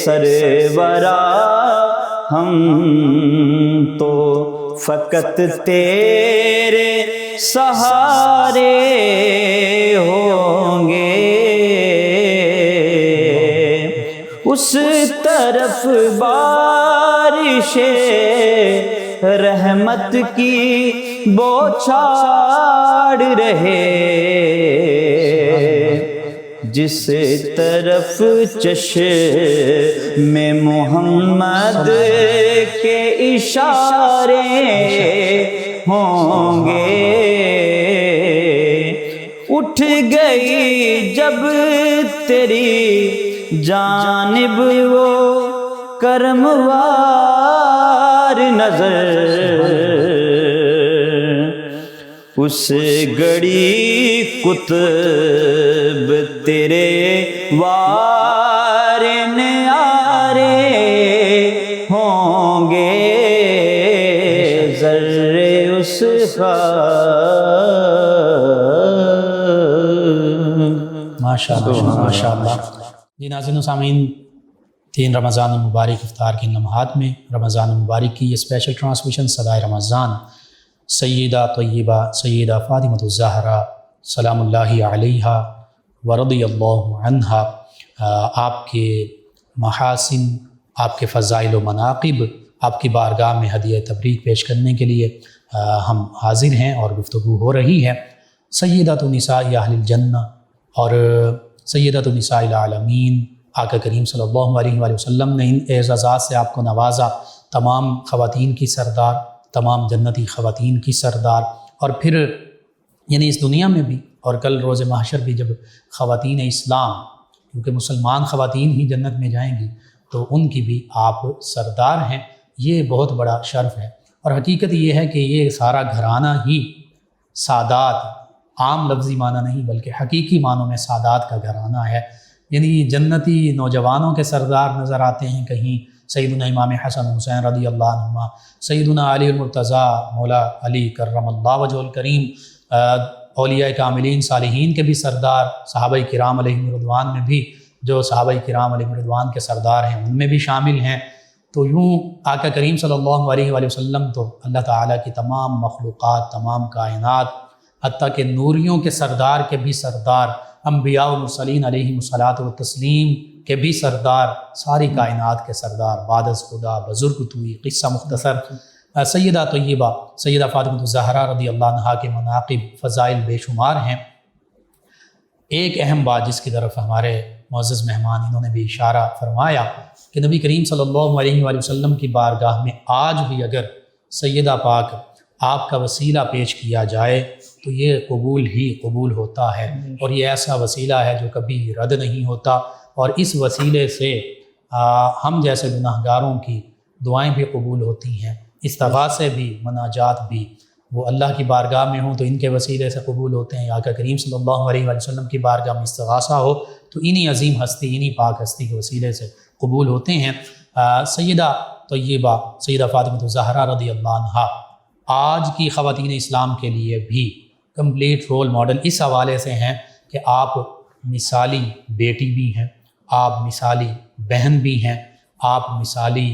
سربراہ ہم تو فقط تیرے سہارے ہوں گے. اس طرف بارش رحمت کی بوچھاڑ رہے، جس طرف چشم محمد کے اشارے ہوں گے. اٹھ گئی جب تیری جانب وہ کرموار نظر، اس گھڑی قطب تیرے وار نیارے ہوں گے، ذرے اس ماشاء اللہ۔ جی ناظرین و سامعین، 3 رمضان المبارک افطار کے لمحات میں رمضان المبارک کی یہ اسپیشل ٹرانسمیشن صدائے رمضان سیدہ طیبہ سیدہ فاطمۃ الزہرا سلام اللہ علیہا ورضی اللہ عنہا، آپ کے محاسن، آپ کے فضائل و مناقب، آپ کی بارگاہ میں ہدیہ تبریک پیش کرنے کے لیے ہم حاضر ہیں اور گفتگو ہو رہی ہے۔ سیدۃ نساء اہل الجنہ اور سیدۃ نساء العالمین آقا کریم صلی اللہ علیہ وآلہ وسلم نے ان اعزازات سے آپ کو نوازا، تمام خواتین کی سردار، تمام جنتی خواتین کی سردار، اور پھر یعنی اس دنیا میں بھی اور کل روز محشر بھی جب خواتین اسلام، کیونکہ مسلمان خواتین ہی جنت میں جائیں گی، تو ان کی بھی آپ سردار ہیں۔ یہ بہت بڑا شرف ہے، اور حقیقت یہ ہے کہ یہ سارا گھرانہ ہی سادات، عام لفظی معنی نہیں بلکہ حقیقی معنوں میں سادات کا گھرانہ ہے۔ یعنی جنتی نوجوانوں کے سردار نظر آتے ہیں، کہیں سیدنا امام حسن حسین رضی اللہ عنہما، سیدنا علی المرتضیٰ مولا علی کرم اللہ وجہ الکریم، اولیاء کاملین صالحین کے بھی سردار، صحابہ کرام علیہم رضوان میں بھی جو صحابہ کرام علیہم رضوان کے سردار ہیں ان میں بھی شامل ہیں۔ تو یوں آقا کریم صلی اللہ علیہ وآلہ وسلم تو اللہ تعالیٰ کی تمام مخلوقات، تمام کائنات، حتیٰ کہ نوریوں کے سردار کے بھی سردار، انبیاء و مرسلین علیہم الصلاۃ والتسلیم کے بھی سردار، ساری کائنات کے سردار، بعد از خدا بزرگ توئی، قصہ مختصر۔ سیدہ طیبہ سیدہ فاطمۃ الزہرا رضی اللہ عنہا کے مناقب، فضائل بے شمار ہیں۔ ایک اہم بات جس کی طرف ہمارے معزز مہمان انہوں نے بھی اشارہ فرمایا کہ نبی کریم صلی اللہ علیہ وآلہ وسلم کی بارگاہ میں آج بھی اگر سیدہ پاک آپ کا وسیلہ پیش کیا جائے تو یہ قبول ہی قبول ہوتا ہے، اور یہ ایسا وسیلہ ہے جو کبھی رد نہیں ہوتا، اور اس وسیلے سے ہم جیسے گناہ گاروں کی دعائیں بھی قبول ہوتی ہیں، استغاثے بھی، مناجات بھی، وہ اللہ کی بارگاہ میں ہوں تو ان کے وسیلے سے قبول ہوتے ہیں۔ آقا کریم صلی اللہ علیہ وآلہ وسلم کی بارگاہ میں استغاثہ ہو تو انہی عظیم ہستی، انہی پاک ہستی کے وسیلے سے قبول ہوتے ہیں۔ سیدہ طیبہ سیدہ فاطمۃ الزہرا رضی اللہ عنہا آج کی خواتین اسلام کے لیے بھی کمپلیٹ رول ماڈل اس حوالے سے ہیں کہ آپ مثالی بیٹی بھی ہیں، آپ مثالی بہن بھی ہیں، آپ مثالی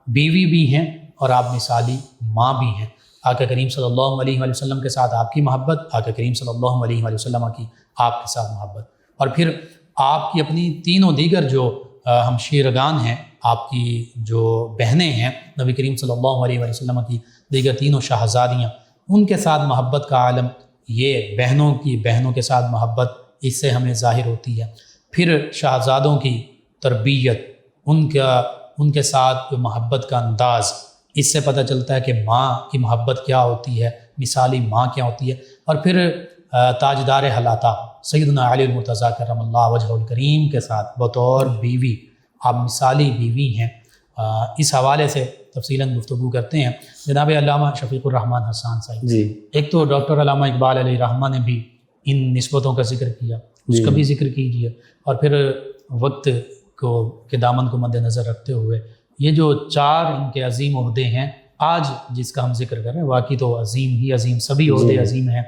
بیوی بھی ہیں، اور آپ مثالی ماں بھی ہیں۔ آقا کریم صلی اللہ علیہ وآلہ وسلم کے ساتھ آپ کی محبت، آقا کریم صلی اللہ علیہ وآلہ وسلم کی آپ کے ساتھ محبت، اور پھر آپ کی اپنی تینوں دیگر جو ہمشیرگان ہیں، آپ کی جو بہنیں ہیں، نبی کریم صلی اللہ علیہ وآلہ وسلم کی دیگر تینوں شہزادیاں، ان کے ساتھ محبت کا عالم، یہ بہنوں کے ساتھ محبت اس سے ہمیں ظاہر ہوتی ہے۔ پھر شہزادوں کی تربیت، ان کے ساتھ جو محبت کا انداز، اس سے پتہ چلتا ہے کہ ماں کی محبت کیا ہوتی ہے، مثالی ماں کیا ہوتی ہے۔ اور پھر تاجدار حلاتا سیدنا علی المرتضیٰ کرم اللہ وجہ الکریم کے ساتھ بطور بیوی آپ مثالی بیوی ہیں۔ اس حوالے سے تفصیلاً گفتگو کرتے ہیں۔ جناب علامہ شفیق الرحمن حسان صاحب، جی، ایک تو ڈاکٹر علامہ اقبال علیہ رحمہ نے بھی ان نسبتوں کا ذکر کیا، اس کا بھی ذکر کیجیے، اور پھر وقت کے دامن کو مد نظر رکھتے ہوئے یہ جو 4 ان کے عظیم عہدے ہیں آج جس کا ہم ذکر کر رہے ہیں، واقعی تو عظیم ہی عظیم، سبھی عہدے عظیم ہیں،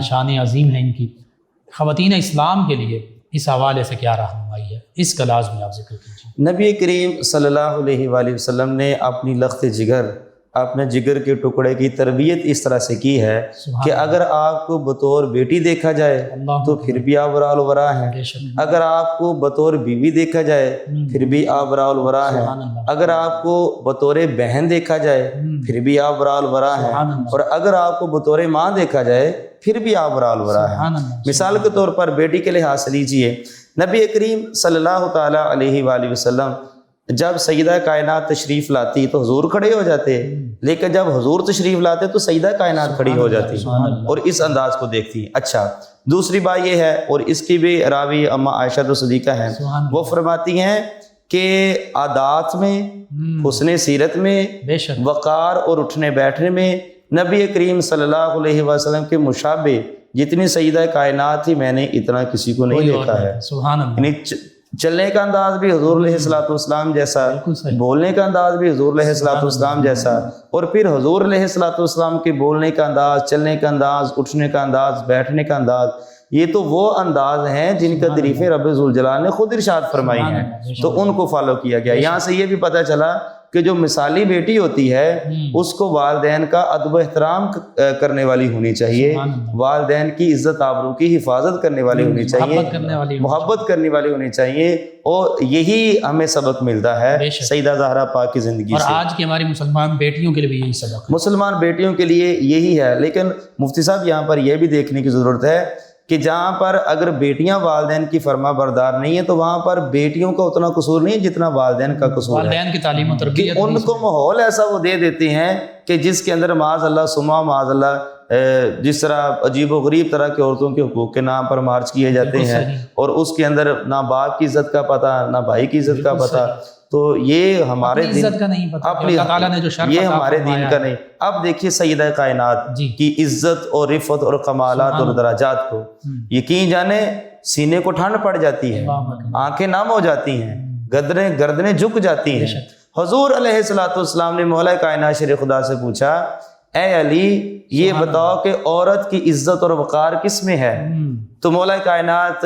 شان عظیم ہیں ان کی۔ خواتین اسلام کے لیے اس حوالے سے کیا رہنمائی ہے، اس کلاس میں آپ ذکر کیجیے۔ نبی کریم صلی اللہ علیہ وآلہ وسلم نے اپنی لخت جگر، اپنے جگر کے ٹکڑے کی تربیت اس طرح سے کی ہے کہ اگر آپ کو بطور بیٹی دیکھا جائے تو پھر بھی آپ ورا الورا ہیں، اگر آپ کو بطور بیوی دیکھا جائے پھر بھی آپ ورا الورا ہیں، اگر آپ کو بطور بہن دیکھا جائے پھر بھی آپ ورا الورا ہیں، اور اگر آپ کو بطور ماں دیکھا جائے پھر بھی آپ ورا الورا ہیں۔ مثال کے طور پر بیٹی کے لحاظ سے لیجئے، نبی کریم صلی اللہ تعالیٰ علیہ وآلہ وسلم جب سیدہ کائنات تشریف لاتی تو حضور کھڑے ہو جاتے، لیکن جب حضور تشریف لاتے تو سیدہ کائنات کھڑی ہو جاتی اور اس انداز کو دیکھتی۔ اچھا، دوسری بات یہ ہے، اور اس کی بھی راوی اما عائشہ صدیقہ ہیں، وہ فرماتی ہیں کہ عادات میں، حسن سیرت میں، وقار اور اٹھنے بیٹھنے میں نبی کریم صلی اللہ علیہ وسلم کے مشابہ جتنی سیدہ کائنات تھی میں نے اتنا کسی کو نہیں دیکھا ہے. سبحان اللہ. یعنی چلنے کا انداز بھی حضور علیہ الصلوۃ والسلام جیسا, بولنے کا انداز بھی حضور علیہ الصلوۃ والسلام جیسا, اور پھر حضور علیہ الصلوۃ والسلام کے بولنے کا انداز, چلنے کا انداز, اٹھنے کا انداز, بیٹھنے کا انداز, یہ تو وہ انداز ہیں جن کا تعریفیں رب ذوالجلال نے خود ارشاد فرمائی ہیں, تو ان کو فالو کیا گیا. یہاں سے یہ بھی پتہ چلا کہ جو مثالی بیٹی ہوتی ہے اس کو والدین کا ادب و احترام کرنے والی ہونی چاہیے, والدین کی عزت آبرو کی حفاظت کرنے والی ہونی چاہیے, محبت کرنے والی ہونی چاہیے, اور یہی ہمیں سبق ملتا ہے سیدہ زہرا پاک کی زندگی سے. اور آج کی ہماری مسلمان بیٹیوں کے لیے بھی یہی سبق ہے. مسلمان بیٹیوں کے لیے یہی ہے. لیکن مفتی صاحب یہاں پر یہ بھی دیکھنے کی ضرورت ہے کہ جہاں پر اگر بیٹیاں والدین کی فرما بردار نہیں ہیں تو وہاں پر بیٹیوں کا اتنا قصور نہیں ہے جتنا والدین کا قصور ہے. والدین کی تعلیم و تربیت, ان کو ماحول ایسا وہ دے دیتے ہیں کہ جس کے اندر معاذ اللہ سما معاذ اللہ جس طرح عجیب و غریب طرح کے عورتوں کے حقوق کے نام پر مارچ کیے جاتے ہیں, اور اس کے اندر نہ باپ کی عزت کا پتہ نہ بھائی کی عزت کا پتہ. تو یہ ہمارے دین عزت کا نہیں پتہ, اپنی یہ ہمارے دین کا نہیں. اب دیکھیے سیدہ کائنات کی عزت اور رفعت اور کمالات اور درجات کو یقین جانے سینے کو ٹھنڈ پڑ جاتی ہے, آنکھیں نم ہو جاتی ہیں, گردنیں جھک جاتی ہیں. حضور علیہ الصلوۃ والسلام نے مولا کائنات شیر خدا سے پوچھا, اے علی یہ بتاؤ کہ عورت کی عزت اور وقار کس میں ہے؟ تو مولا کائنات,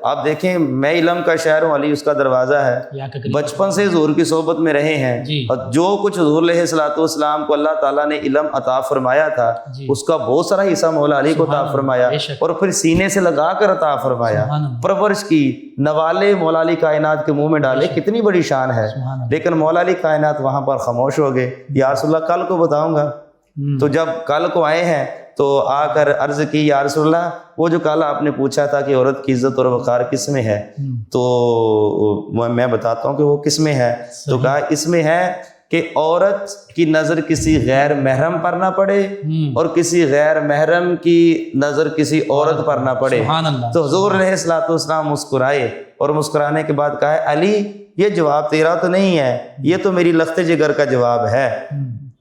آپ دیکھیں میں علم کا شہر ہوں, علی اس کا دروازہ ہے, بچپن سے حضور کی صحبت میں رہے ہیں, اور جو کچھ حضور علیہ الصلوۃ والسلام کو اللہ تعالیٰ نے علم عطا فرمایا تھا اس کا بہت سارا حصہ مولا علی کو عطا فرمایا, اور پھر سینے سے لگا کر عطا فرمایا, پرورش کی, نوالے مولا علی کائنات کے منہ میں ڈالے, کتنی بڑی شان ہے. لیکن مولا علی کائنات وہاں پر خاموش ہو گئے. یا رسول اللہ کل کو بتاؤں گا. تو جب کل کو آئے ہیں تو آ کر عرض کی, یا رسول اللہ وہ جو کل آپ نے پوچھا تھا کہ عورت کی عزت اور وقار کس میں ہے, تو میں بتاتا ہوں کہ وہ کس میں ہے. تو کہا اس میں ہے کہ عورت کی نظر کسی غیر محرم پر نہ پڑے اور کسی غیر محرم کی نظر کسی عورت پر نہ پڑے. تو حضور علیہ الصلوۃ والسلام مسکرائے, اور مسکرانے کے بعد کہا, علی یہ جواب تیرا تو نہیں ہے, یہ تو میری لخت جگر کا جواب ہے,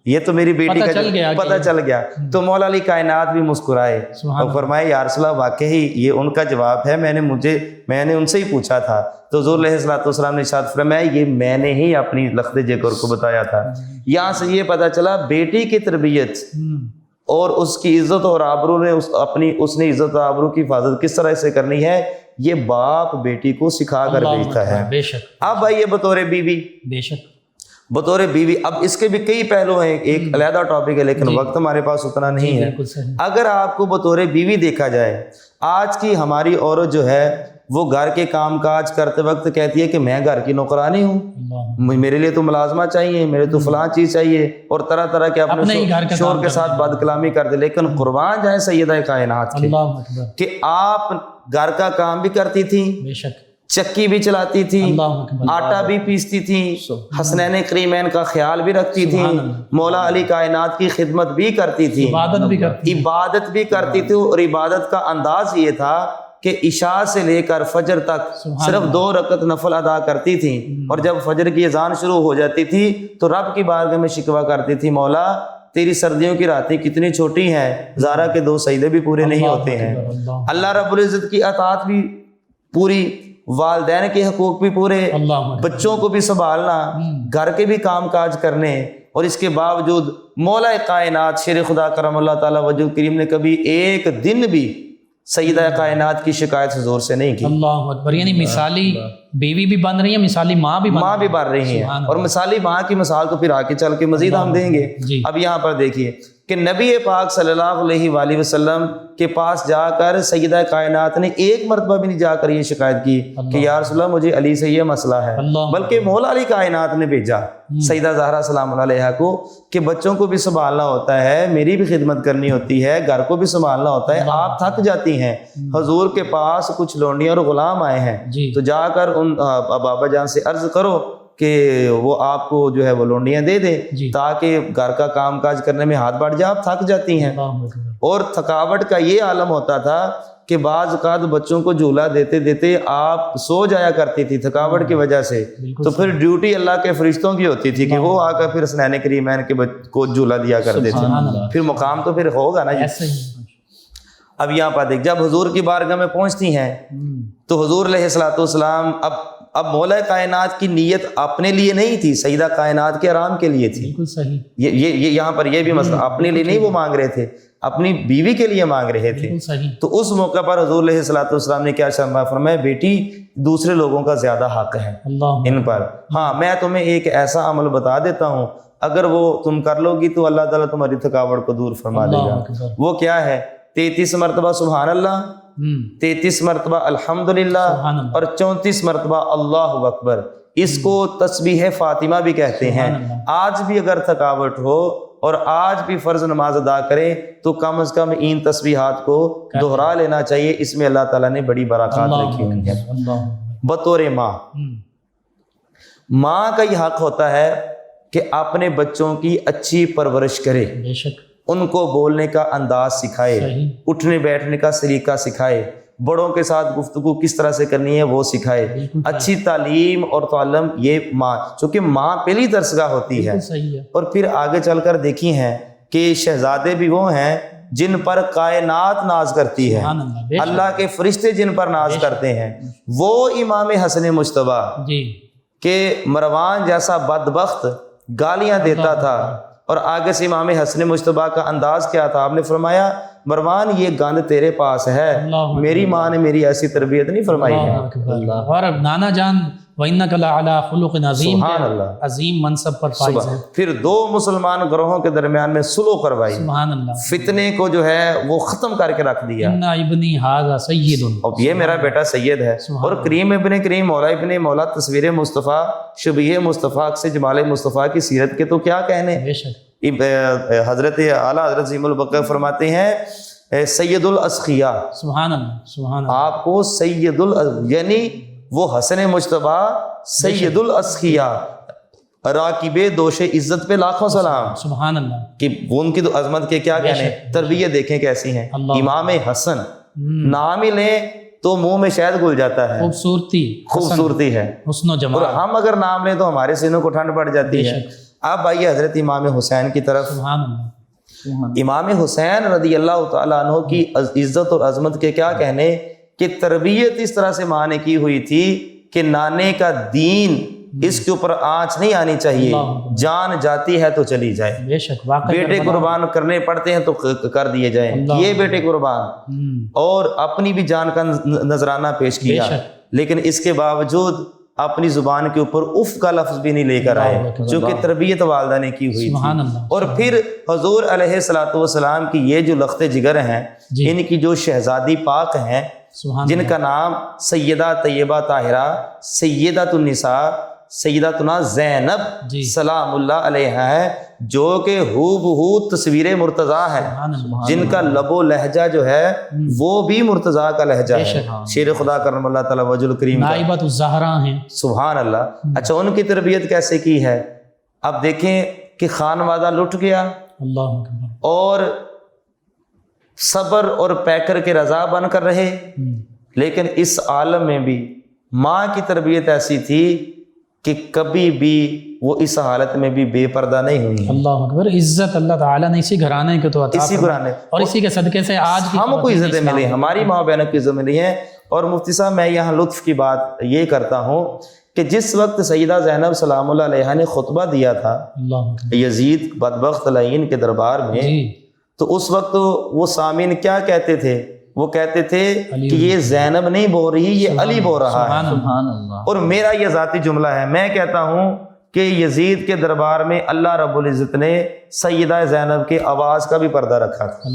یہ تو میری بیٹی کا پتہ چل گیا. تو مولا علی کائنات بھی مسکرائے اور فرمائے, یا رسول اللہ واقعی یہ ان کا جواب ہے, میں نے ان سے ہی پوچھا تھا. تو حضور علیہ الصلوۃ والسلام نے ارشاد فرمایا, یہ میں نے ہی اپنی لخت جگر کو بتایا تھا. یہاں سے یہ پتہ چلا بیٹی کی تربیت اور اس کی عزت اور آبرو نے اس نے عزت اور آبرو کی حفاظت کس طرح سے کرنی ہے, یہ باپ بیٹی کو سکھا کر بھیجتا ہے. اب آئیے بطور بیوی, بطور بیوی, اب اس کے بھی کئی پہلو ہیں, ایک علیحدہ ٹاپک ہے لیکن وقت ہمارے پاس اتنا نہیں ہے. اگر آپ کو بطور بیوی دیکھا جائے, آج کی ہماری عورت جو ہے وہ گھر کے کام کاج کرتے وقت کہتی ہے کہ میں گھر کی نوکرانی ہوں, میرے لیے تو ملازمہ چاہیے, میرے تو فلاں چیز چاہیے, اور طرح طرح کے اپنے شوہر کے ساتھ بد کلامی کر دے. لیکن قربان جائیں سیدہ کائنات کے کہ آپ گھر کا کام بھی کرتی تھیں, چکی بھی چلاتی تھی, آٹا بھی پیستی تھی, حسنین کریمین کا خیال بھی رکھتی تھی, مولا علی کائنات کی خدمت بھی کرتی تھی, عبادت بھی کرتی تھی. اور عبادت کا انداز یہ تھا کہ عشاء سے لے کر فجر تک صرف 2 رکعت نفل ادا کرتی تھی, اور جب فجر کی اذان شروع ہو جاتی تھی تو رب کی بارگاہ میں شکوہ کرتی تھی, مولا تیری سردیوں کی راتیں کتنی چھوٹی ہیں, زہرا کے 2 سجدے بھی پورے نہیں ہوتے ہیں. اللہ رب العزت کی اطاعت بھی پوری, والدین کے حقوق بھی پورے, بچوں کو بھی سنبھالنا, گھر کے بھی کام کاج کرنے, اور اس کے باوجود مولا کائنات شیر خدا کرم اللہ تعالیٰ وجہ کریم نے کبھی ایک دن بھی سیدہ کائنات کی شکایت زور سے نہیں کی. اللہ اکبر. یعنی مثالی بیوی بھی بن رہی ہے, مثالی ماں بھی بن رہی ہیں, اور مثالی ماں کی مثال تو پھر آگے چل کے مزید ہم دیں گے. اب یہاں پر دیکھیے کہ نبی پاک صلی اللہ علیہ وآلہ وسلم کے پاس جا کر سیدہ کائنات نے ایک مرتبہ بھی نہیں جا کر یہ شکایت کی کہ یا رسول اللہ مجھے علی سے یہ مسئلہ ہے, بلکہ مولا علی کائنات نے بھیجا سیدہ زہرا سلام اللہ علیہا کو کہ بچوں کو بھی سنبھالنا ہوتا ہے, میری بھی خدمت کرنی ہوتی ہے, گھر کو بھی سنبھالنا ہوتا ہے, آپ تھک جاتی ہیں. حضور کے پاس کچھ لونڈیاں اور غلام آئے ہیں, تو جا کر ان بابا جان سے عرض کرو کہ وہ آپ کو جو ہے وہ لونڈیاں دے دیں تاکہ گھر کا کام کاج کرنے میں ہاتھ بڑھ جائے, آپ تھک جاتی ہیں. اور تھکاوٹ کا یہ عالم ہوتا تھا کہ بعض اوقات بچوں کو جھولا دیتے دیتے آپ سو جایا کرتی تھی تھکاوٹ کی وجہ سے، تو پھر ڈیوٹی اللہ کے فرشتوں کی ہوتی تھی کہ وہ آ کر پھر حسنین کریمین کے کو جھولا دیا کرتے تھے، پھر مقام تو پھر ہوگا نا جی۔ اب یہاں پر دیکھ، جب حضور کی بارگاہ میں پہنچتی ہیں تو حضور علیہ الصلوۃ والسلام اب مولا کائنات کی نیت اپنے لیے نہیں تھی، سیدہ کائنات کے آرام کے لیے تھی۔ بالکل صحیح، یہ یہاں پر یہ بھی مسئلہ، اپنے لیے نہیں وہ مانگ رہے تھے، اپنی بیوی کے لیے مانگ رہے تھے۔ بالکل صحیح۔ تو اس موقع پر حضور علیہ الصلوۃ والسلام نے کیا فرمایا، بیٹی دوسرے لوگوں کا زیادہ حق ہے اللہ ان پر، ہاں میں تمہیں ایک ایسا عمل بتا دیتا ہوں، اگر وہ تم کر لو گی تو اللہ تعالیٰ تمہاری تھکاوٹ کو دور فرما دے اللہ گا۔ اکبر۔ وہ کیا ہے؟ 33 مرتبہ سبحان اللہ، 33 مرتبہ الحمدللہ، سبحان اللہ۔ اور 34 مرتبہ اللہ اکبر۔ اس کو تسبیح فاطمہ بھی کہتے ہیں۔ سبحان اللہ۔ آج بھی اگر تھکاوٹ ہو اور آج بھی فرض نماز ادا کریں تو کم از کم ان تسبیحات کو دہرا لینا چاہیے، اس میں اللہ تعالیٰ نے بڑی برکات رکھی ہوئی ہیں۔ بطور ماں کا یہ حق ہوتا ہے کہ اپنے بچوں کی اچھی پرورش کرے، بے شک، ان کو بولنے کا انداز سکھائے، صحیح، اٹھنے بیٹھنے کا سلیقہ سکھائے، بڑوں کے ساتھ گفتگو کس طرح سے کرنی ہے وہ سکھائے، بالکل اچھی تعلیم اور تعلم یہ ماں، چونکہ ماں پہلی درسگاہ ہوتی ہے۔ بالکل صحیح ہے۔ اور پھر آگے چل کر دیکھی ہیں کہ شہزادے بھی وہ ہیں جن پر کائنات ناز کرتی ہے، سبحان اللہ، بے شک، اللہ کے فرشتے جن پر ناز کرتے ہیں، وہ امام حسن مجتبیٰ جی، کہ مروان جیسا بدبخت گالیاں دیتا تھا، اور آگے سے امام حسن مجتبیٰ کا انداز کیا تھا؟ آپ نے فرمایا مروان یہ گند تیرے پاس ہے، اللہ میری ماں نے میری ایسی تربیت نہیں فرمائی ہے۔ اللہ اکبر۔ اور اب نانا جان وَإِنَّكَ لَعَلَىٰ خُلُقٍ عَظِيمٍ سبحان اللہ، عظیم منصب پر فائز ہے۔ پھر دو مسلمان گروہوں کے درمیان میں صلح کروائی، سبحان اللہ۔ فتنے کو جو ہے وہ ختم کر کے رکھ دیا۔ اِنَّ ابنی ھذا سید، اب یہ میرا بیٹا سید ہے، اور کریم ابن کریم، مولا ابن مولا، تصویر مصطفیٰ، شبیہ مصطفیٰ سے جمال مصطفیٰ کی سیرت کے تو کیا کہنے۔ بے شک، حضرت اعلیٰ حضرت عظیم البقر فرماتے ہیں سید الاسخیاء، سبحان اللہ، سبحان اللہ، آپ کو سید یعنی وہ حسن مجتبیٰ سید الاسخیاء، راکب دوش عزت پہ لاکھوں سلام، سبحان اللہ، کہ وہ ان کی تو عظمت کے کیا کہنے، تربیت دیکھیں کیسی ہیں۔ اللہ، امام حسن نام ہی لیں تو منہ میں شہد گھل جاتا ہے، خوبصورتی ہے، حسن و اور جمال، ہم اگر نام لیں تو ہمارے سینوں کو ٹھنڈ پڑ جاتی ہے۔ اب آئیے حضرت امام حسین کی طرف۔ سبحان اللہ، امام حسین رضی اللہ تعالیٰ عنہ کی عزت اور عظمت کے کیا کہنے، کہ تربیت اس طرح سے ماں نے کی ہوئی تھی کہ نانے کا دین اس کے اوپر آنچ نہیں آنی چاہیے، جان جاتی ہے تو چلی جائے، بے شک، واقعی بیٹے قربان کرنے پڑتے ہیں تو کر دیے جائیں، یہ بیٹے قربان، اور اپنی بھی جان کا نذرانہ پیش کیا، لیکن اس کے باوجود اپنی زبان کے اوپر اف کا لفظ بھی نہیں لے کر آئے، چونکہ تربیت والدہ نے کی ہوئی سبحان تھی۔ اللہ، اور پھر حضور علیہ الصلوۃ والسلام کی یہ جو لخت جگر ہیں، ان کی جو شہزادی پاک ہیں، جن کا نام سیدہ طیبہ طاہرہ سیدۃ النساء سیدتنا زینب سلام اللہ علیہ ہے، جو کہ ہو بہو تصویر مرتضیٰ ہے، جن کا لب و لہجہ جو ہے وہ بھی مرتضیٰ کا لہجہ ہے، شیر خدا کرم اللہ تعالیٰ وجہ الکریم کا، نائبۃ الزہرا ہیں، سبحان اللہ۔ اچھا، ان کی تربیت کیسے کی ہے؟ اب دیکھیں کہ خانوادہ لٹ گیا، اللہ اکبر، اور صبر اور پیکر کے رضا بن کر رہے، لیکن اس عالم میں بھی ماں کی تربیت ایسی تھی کہ کبھی بھی وہ اس حالت میں بھی بے پردہ نہیں ہوئی۔ اللہ اکبر، عزت اللہ تعالیٰ نے اسی گھرانے کو تو عطا اسی گھرانے اور اسی کے صدقے سے آج ہم کو عزتیں ملی، ہماری ماں بہنوں کی عزت ملی ہے۔ اور مفتی صاحب میں یہاں لطف کی بات یہ کرتا ہوں کہ جس وقت سیدہ زینب سلام اللہ علیہ نے خطبہ دیا تھا یزید بدبخت لعین کے دربار میں، تو اس وقت وہ سامعین کیا کہتے تھے؟ وہ کہتے تھے کہ یہ زینب نہیں بول رہی، یہ علی بول رہا ہے۔ اور میرا یہ ذاتی جملہ ہے، میں کہتا ہوں کہ یزید کے دربار میں اللہ رب العزت نے سیدہ زینب کے آواز کا بھی پردہ رکھا تھا۔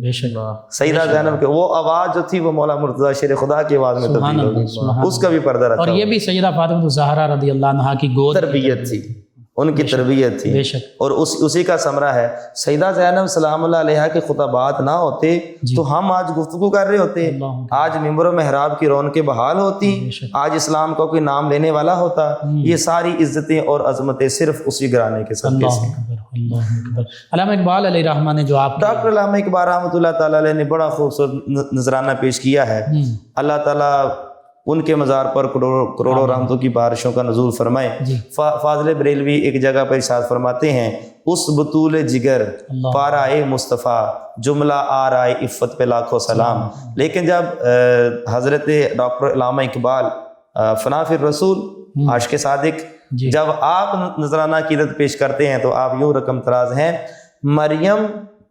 بے شک، سیدہ زینب کے وہ آواز جو تھی وہ مولا مرتضیٰ شیر خدا کی آواز میں تبدیل ہو گئی، اس کا بھی پردہ رکھا۔ اور یہ بھی سیدہ فاطمہ الزہرا رضی اللہ عنہا کی گود تربیت تھی، ان کی تربیت بے تھی، شک، اور اسی کا ثمرہ ہے سیدہ زینب سلام اللہ علیہا کے خطبات نہ ہوتے تو ہم آج گفتگو کر رہے ہوتے، اللہ آج ممبر و محراب کی رونقیں بحال ہوتی، بے شک، آج اسلام کا کوئی نام لینے والا ہوتا۔ یہ ساری عزتیں اور عظمتیں صرف اسی گھرانے کے صدقے اللہ سے۔ اکبر، اللہ اکبر۔ علامہ اقبال علیہ رحمہ نے جو آپ ڈاکٹر علامہ اقبال رحمۃ اللہ تعالیٰ علیہ نے بڑا خوبصورت نذرانہ پیش کیا ہے، اللہ تعالیٰ ان کے مزار پر کروڑوں رحمتوں کی بارشوں کا نزول فرمائے۔ جی، فاضل بریلوی ایک جگہ پر ارشاد فرماتے ہیں، اس بطول جگر اللہ، پارائے مصطفیٰ جملہ آرائے عفت پہ لاکھوں سلام۔ لیکن جب حضرت ڈاکٹر علامہ اقبال فنا فی الرسول عاشق صادق جی، جب آپ نذرانہ عقیدت پیش کرتے ہیں تو آپ یوں رقم تراز ہیں، مریم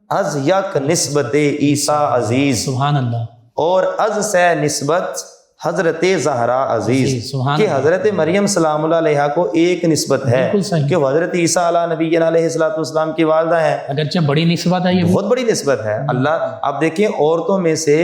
از یک نسبت عیسیٰ عزیز سبحان اللہ، اور از سے نسبت حضرت زہرا عزیز، سبحان کہ حضرت مریم سلام اللہ علیہا کو ایک نسبت ہے بالکل صحیح، کہ وہ حضرت عیسیٰ علیہ نبینا علیہ الصلوۃ والسلام کی والدہ ہیں، اگرچہ بڑی نسبت ہے یہ، بہت بڑی نسبت ہے۔ اللہ اب دیکھیں عورتوں میں سے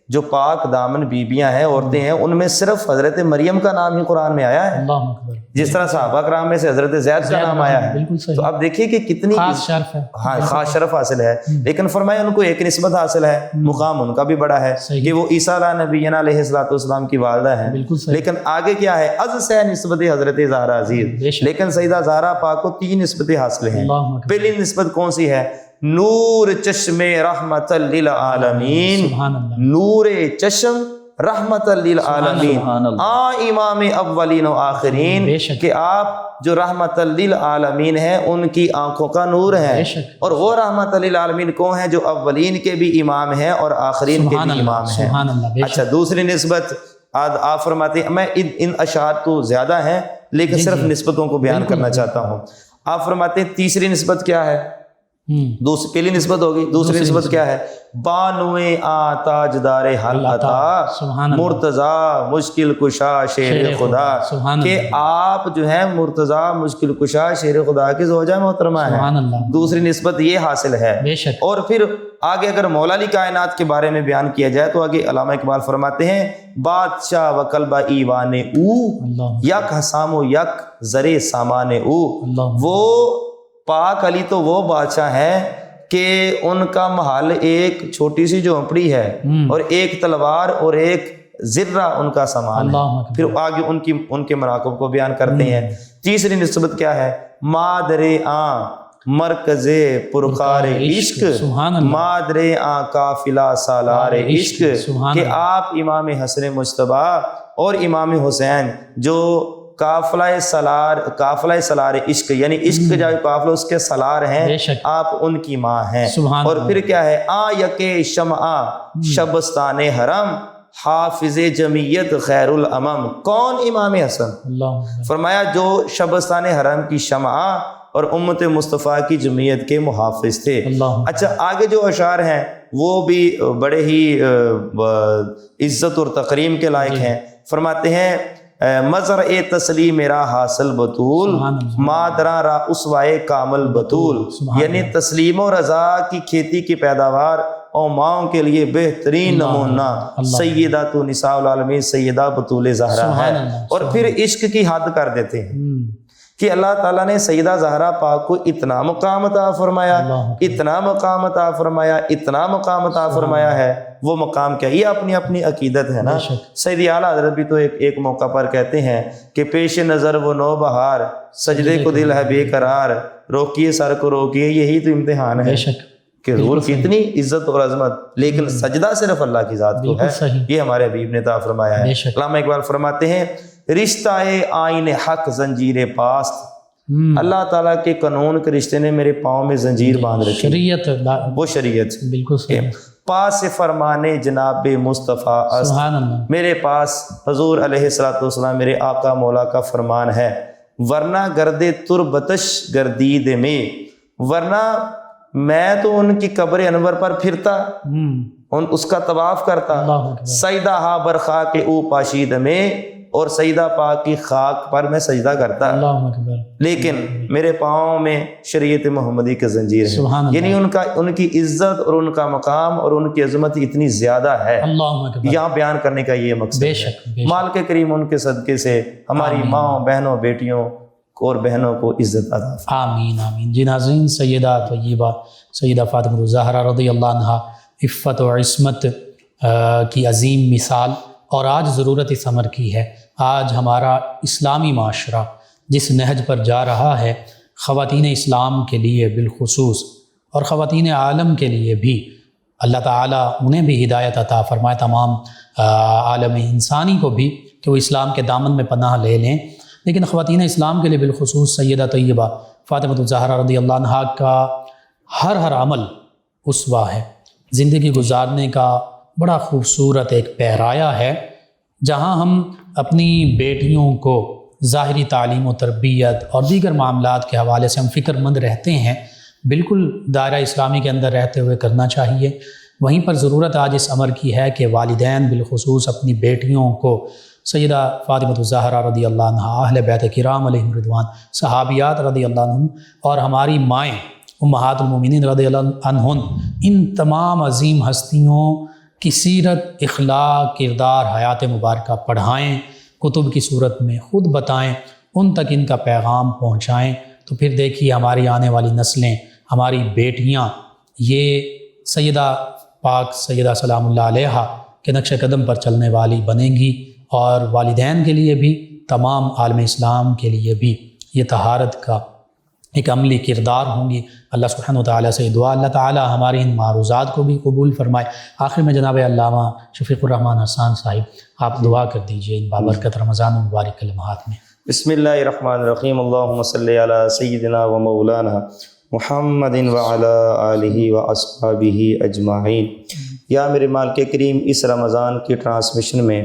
جو پاک دامن بیبیاں ہیں، عورتیں ہیں، ان میں صرف حضرت مریم کا نام ہی قرآن میں آیا ہے، اللہ اکبر، جس طرح صحابہ کرام میں سے حضرت زید کا نام آیا ہے۔ بالکل تو صحیح، اب دیکھیے کہ کتنی خاص شرف ہے، ہاں خاص شرف حاصل ہے، لیکن فرمایا ان کو ایک نسبت حاصل ہے، مقام ان کا بھی بڑا ہے صحیح، کہ وہ عیسیٰ علیہ نبینا علیہ الصلوۃ والسلام کی والدہ ہیں۔ بالکل صحیح، لیکن آگے کیا ہے، از سے نسبت حضرت زہرا عزیز، بے شک، لیکن سیدہ زہرا پاک کو 3 نسبتیں حاصل ہیں۔ اللہ اکبر، پہلی نسبت کون سی ہے؟ نور چشم رحمت للعالمین، سبحان اللہ، نور چشم رحمت للعالمین، سبحان اللہ، امام اولین و آخرین، بے شک، کہ آپ جو رحمت للعالمین ہیں ان کی آنکھوں کا نور بے ہے، شک، اور وہ رحمت للعالمین کون ہیں؟ جو اولین کے بھی امام ہیں اور آخرین کے سبحان بھی اللہ، امام ہیں۔ سبحان اللہ، بے اچھا شک، دوسری نسبت آپ فرماتے ہیں، میں ان اشعار تو زیادہ ہیں لیکن صرف نسبتوں کو بیان کرنا چاہتا ہوں۔ آپ فرماتے ہیں تیسری نسبت کیا ہے؟ پہلی نسبت ہوگی، دوسری نسبت کیا ہے؟ بانوے آ تاجدار حل عطا سبحان اللہ، مرتضی مشکل کشا شیر خدا، سبحان کہ اللہ، آپ جو ہیں مرتضی مشکل کشا شیر خدا کی زوجہ محترمہ ہیں۔ سبحان اللہ، دوسری نسبت یہ حاصل ہے۔ بے شک، اور پھر آگے اگر مولا علی کائنات کے بارے میں بیان کیا جائے تو آگے علامہ اقبال فرماتے ہیں، بادشاہ و کلبہ ایوان او اللہ، یک حسام و یک زرے سامان او، اللہ، وہ پاک علی تو وہ بادشاہ ہیں کہ ان کا محل ایک چھوٹی سی جھونپڑی ہے اور ایک تلوار اور ایک ذرہ ان کا سامان ہے۔ اللہ اکبر، پھر آگے ان کے مناقب کو بیان کرتے ہیں۔ تیسری نسبت کیا ہے؟ مادر آں مرکز پرکار عشق، سبحان اللہ، مادر آں قافلہ سالار عشق، سبحان کہ اللہ، آپ امام حسن مجتبی اور امام حسین جو قافلہ سالار عشق، یعنی عشق کا جو قافلہ اس کے سالار ہیں، بے شک، آپ ان کی ماں ہیں۔ سبحان اور اللہ، پھر کیا ہے؟ آ یک شمع شبستان حرم حافظ جمعیت خیر الامم، کون؟ امام حسن۔ اللہ اکبر، فرمایا جو شبستان حرم کی شمع اور امت مصطفیٰ کی جمعیت کے محافظ تھے۔ اللہ، اچھا آگے جو اشعار ہیں وہ بھی بڑے ہی عزت اور تکریم کے لائق ہیں۔ فرماتے ہیں، مزرع تسلیم را حاصل بطول، سبحان اللہ، مادرا را اسوائے کامل بطول، سبحان یعنی تسلیم و رضا کی کھیتی کی پیداوار اور ماؤں کے لیے بہترین نمونہ اللہ، سیدہ تو نساء العالمین سیدہ بطول زہرا ہے۔ سبحان اللہ، اور پھر عشق کی حد کر دیتے ہیں کہ اللہ تعالیٰ نے سیدہ زہرا پاک کو اتنا مقام عطا فرمایا، اللہ، اتنا مقام عطا فرمایا، اتنا مقام عطا فرمایا ہے۔ وہ مقام کیا؟ یہ اپنی اپنی عقیدت ہے نا۔ بے شک، سیدی اعلیٰ حضرت بھی تو ایک موقع پر کہتے ہیں کہ پیش نظر وہ نو بہار، سجدے کو دل ہے بے قرار، روکیے سر کو روکیے، یہی تو امتحان ہے بے شک، کہ حضور کی اتنی عزت اور عظمت، لیکن سجدہ صرف اللہ کی ذات کو بالکل ہے۔ صحیح، یہ ہمارے حبیب نے عطا فرمایا ہے۔ بے شک، علامہ اقبال فرماتے ہیں، رشتہ آئین حق زنجیر پاست، اللہ تعالیٰ کے قانون کے رشتے نے میرے پاؤں میں زنجیر باندھ رکھی، شریعت، وہ شریعت، بالکل صحیح، پاس فرمانے جناب مصطفیٰ است، سبحان اللہ، میرے پاس حضور علیہ الصلوۃ والسلام میرے آقا مولا کا فرمان ہے، ورنہ گردے تربتش گردید میں، ورنہ میں تو ان کی قبر انور پر پھرتا، اس کا طواف کرتا، اللہ اکبر، سجدہ ہا برخا کے او پاشید میں، اور سجدہ پاک کی خاک پر میں سجدہ کرتا، اللہ اکبر، لیکن میرے پاؤں میں شریعت محمدی کا زنجیر سبحان ہے۔ اللہ، یعنی ان کی عزت اور ان کا مقام اور ان کی عظمت اتنی زیادہ ہے، اللہ اکبر، یہاں بیان کرنے کا یہ مقصد بے ہے۔ شک، بے شک، مال کے کریم ان کے صدقے سے ہماری آمین، ماں بہنوں بیٹیوں اور بہنوں کو عزت عطا فرما۔ آمین آمین۔ جی ناظرین، سیدہ طیبہ سیدہ فاطمہ الزہرا رضی اللہ عنہا عفت و عصمت کی عظیم مثال، اور آج ضرورت اس امر کی ہے۔ آج ہمارا اسلامی معاشرہ جس نہج پر جا رہا ہے، خواتین اسلام کے لیے بالخصوص اور خواتین عالم کے لیے بھی اللہ تعالیٰ انہیں بھی ہدایت عطا فرمائے، تمام عالم انسانی کو بھی، کہ وہ اسلام کے دامن میں پناہ لے لیں۔ لیکن خواتین اسلام کے لیے بالخصوص سیدہ طیبہ فاطمہ الزہرا رضی اللہ عنہا کا ہر عمل اسوہ ہے، زندگی گزارنے کا بڑا خوبصورت ایک پیرایا ہے، جہاں ہم اپنی بیٹیوں کو ظاہری تعلیم و تربیت اور دیگر معاملات کے حوالے سے ہم فکر مند رہتے ہیں، بالکل دائرہ اسلامی کے اندر رہتے ہوئے کرنا چاہیے۔ وہیں پر ضرورت آج اس امر کی ہے کہ والدین بالخصوص اپنی بیٹیوں کو سیدہ فاطمہ الزہرا رضی اللہ عنہا، اہل بیت کرام علیہم رضوان، صحابیات رضی اللہ عنہم، اور ہماری مائیں امہات المومنین رضی اللہ عنہن، ان تمام عظیم ہستیوں کی سیرت، اخلاق، کردار، حیات مبارکہ پڑھائیں، کتب کی صورت میں خود بتائیں، ان تک ان کا پیغام پہنچائیں۔ تو پھر دیکھیے ہماری آنے والی نسلیں، ہماری بیٹیاں، یہ سیدہ پاک سیدہ سلام اللہ علیہا کے نقش قدم پر چلنے والی بنیں گی، اور والدین کے لیے بھی، تمام عالم اسلام کے لیے بھی یہ طہارت کا ایک عملی کردار ہوں گی۔ اللہ سبحانہ وتعالیٰ سے دعا، اللہ تعالیٰ ہماری ان معروضات کو بھی قبول فرمائے۔ آخر میں جناب علامہ شفیق الرحمن حسان صاحب، آپ دعا کر دیجئے ان بابرکت رمضان المبارک کے لمحات میں۔ بسم اللہ الرحمن الرحیم، اللہم صلی علی سیدنا و مولانا محمد وعلی آلہ و اصحابہ اجمعین۔ یا میرے مالک کریم، اس رمضان کی ٹرانسمیشن میں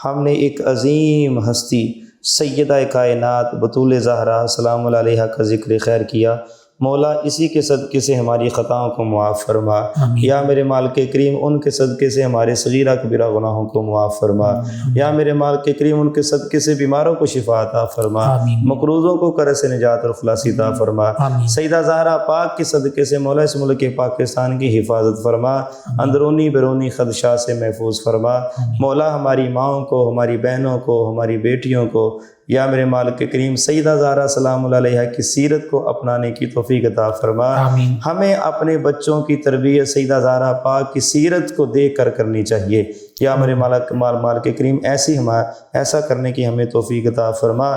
ہم نے ایک عظیم ہستی سیدہ کائنات بطول زہرا سلام اللہ علیہا کا ذکر خیر کیا۔ مولا اسی کے صدقے سے ہماری خطاؤں کو معاف فرما۔ یا میرے مالک کریم، ان کے صدقے سے ہمارے صغیرہ کبیرہ گناہوں کو معاف فرما۔ یا میرے مالک کریم، ان کے صدقے سے بیماروں کو شفا عطا فرما، مقروضوں کو قرض سے نجات اور خلاصی عطا فرما۔ سیدہ زہرا پاک کے صدقے سے مولا اس ملک پاکستان کی حفاظت فرما، اندرونی بیرونی خدشات سے محفوظ فرما۔ مولا ہماری ماؤں کو، ہماری بہنوں کو، ہماری بیٹیوں کو، یا میرے مالک کریم سیدہ زہرا سلام اللہ علیہا کی سیرت کو اپنانے کی توفیق عطا فرما۔ ہمیں اپنے بچوں کی تربیت سیدہ زہرا پاک کی سیرت کو دیکھ کر کرنی چاہیے۔ یا میرے مالک کریم ایسا کرنے کی ہمیں توفیق عطا فرما۔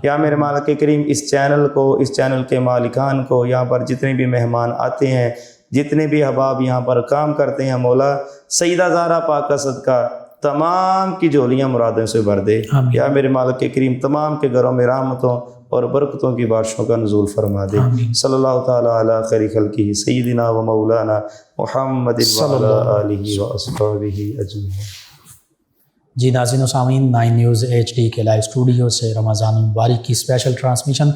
یا میرے مالک کریم، اس چینل کے مالکان کو، یہاں پر جتنے بھی مہمان آتے ہیں، جتنے بھی احباب یہاں پر کام کرتے ہیں، مولا سیدہ زہرا پاک کا صدقہ تمام کی جھولیاں مرادوں سے بھر دے۔ یا میرے مالک کریم، تمام کے گھروں میں رحمتوں اور برکتوں کی بارشوں کا نزول فرما دے۔ صلی اللہ تعالی علی خیر خلقہ سیدنا و مولانا محمد وعلی آلہ و اصحابہ اجمعین۔ جی ناظرین و سامعین، 9 نیوز HD کے لائیو اسٹوڈیو سے رمضان المبارک کی اسپیشل ٹرانسمیشن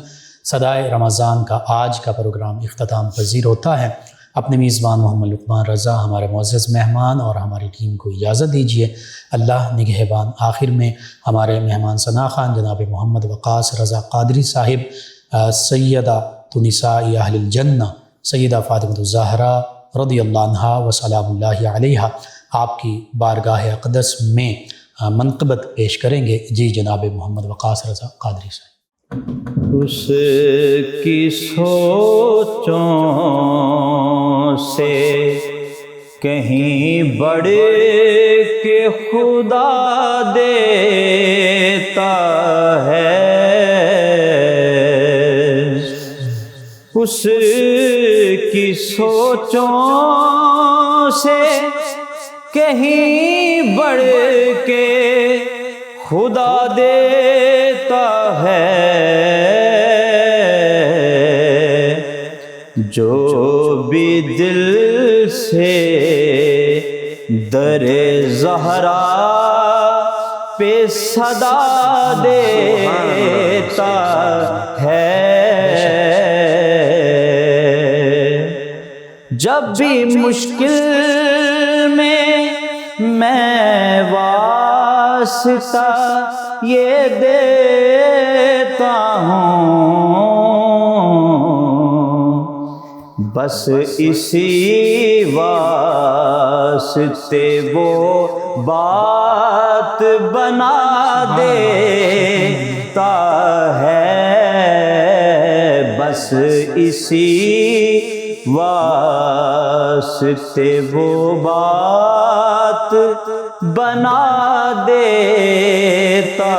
صدائے رمضان کا آج کا پروگرام اختتام پذیر ہوتا ہے۔ اپنے میزبان محمد لقمان رضا، ہمارے معزز مہمان اور ہماری ٹیم کو اجازت دیجیے۔ اللہ نگہبان۔ آخر میں ہمارے مہمان ثنا خان جناب محمد وقاص رضا قادری صاحب، سیدہ نساء اہل الجنہ سیدہ فاطمہ الزہرا رضی اللہ عنہا و سلام اللہ علیہا آپ کی بارگاہ اقدس میں منقبت پیش کریں گے۔ جی جناب محمد وقاص رضا قادری صاحب۔ اس کی سوچوں سے کہیں بڑھ کے خدا دیتا ہے، اس کی سوچوں سے کہیں بڑھ کے خدا دیتا ہے، جو بھی دل سے در زہرا پہ صدا دیتا ہے، جب بھی مشکل میں واسطہ یہ دیتا ہوں، بس اسی واسطے واسطے وہ بات بنا دیتا ہے، بس اسی واسطے وہ بات بنا دیتا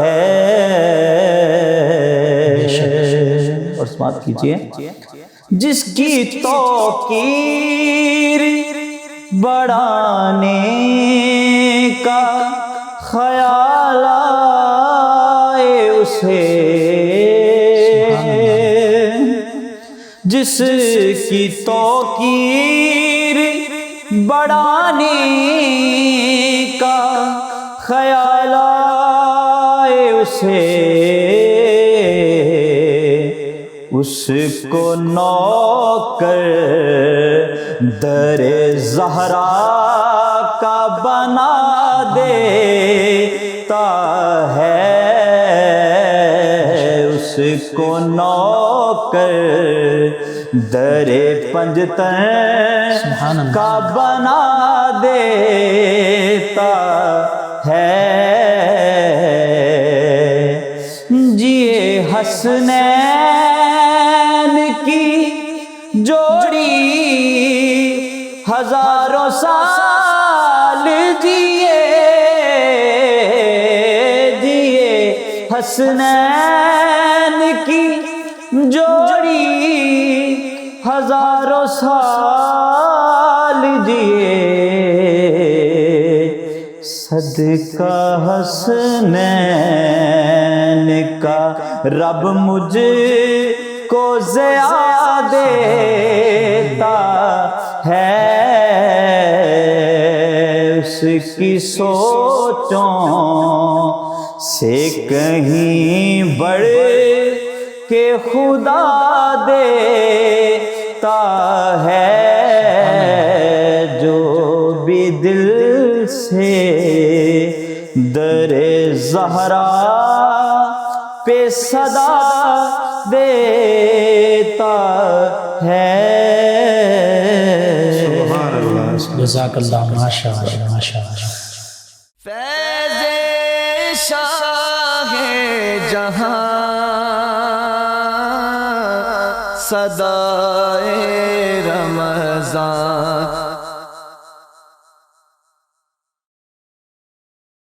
ہے۔ اور سماعت کیجئے، جس کی توقیر بڑھانے کا خیال آئے اسے، جس کی توقیر بڑھانے کا خیال آئے اسے، اس کو نوکر در زہرا کا بنا دیتا ہے، اس کو نوکر در پنجتن کا بنا دیتا ہے۔ جیے حسنین کی جوڑی ہزاروں سال جیے، جیے حسنین کی جوڑی ہزاروں سال جیے، صدقہ حسنین کا رب مجھ کو ضیاء دیتا ہے، اس کی سوچوں سے کہیں بڑھ کے خدا دیتا ہے، جو بھی دل سے در زہرا پہ صدا دیتا ہے۔ جزاک اللہ، ماشاء اللہ ماشاء اللہ۔ فیض شاہ جہاں صدائے رمضان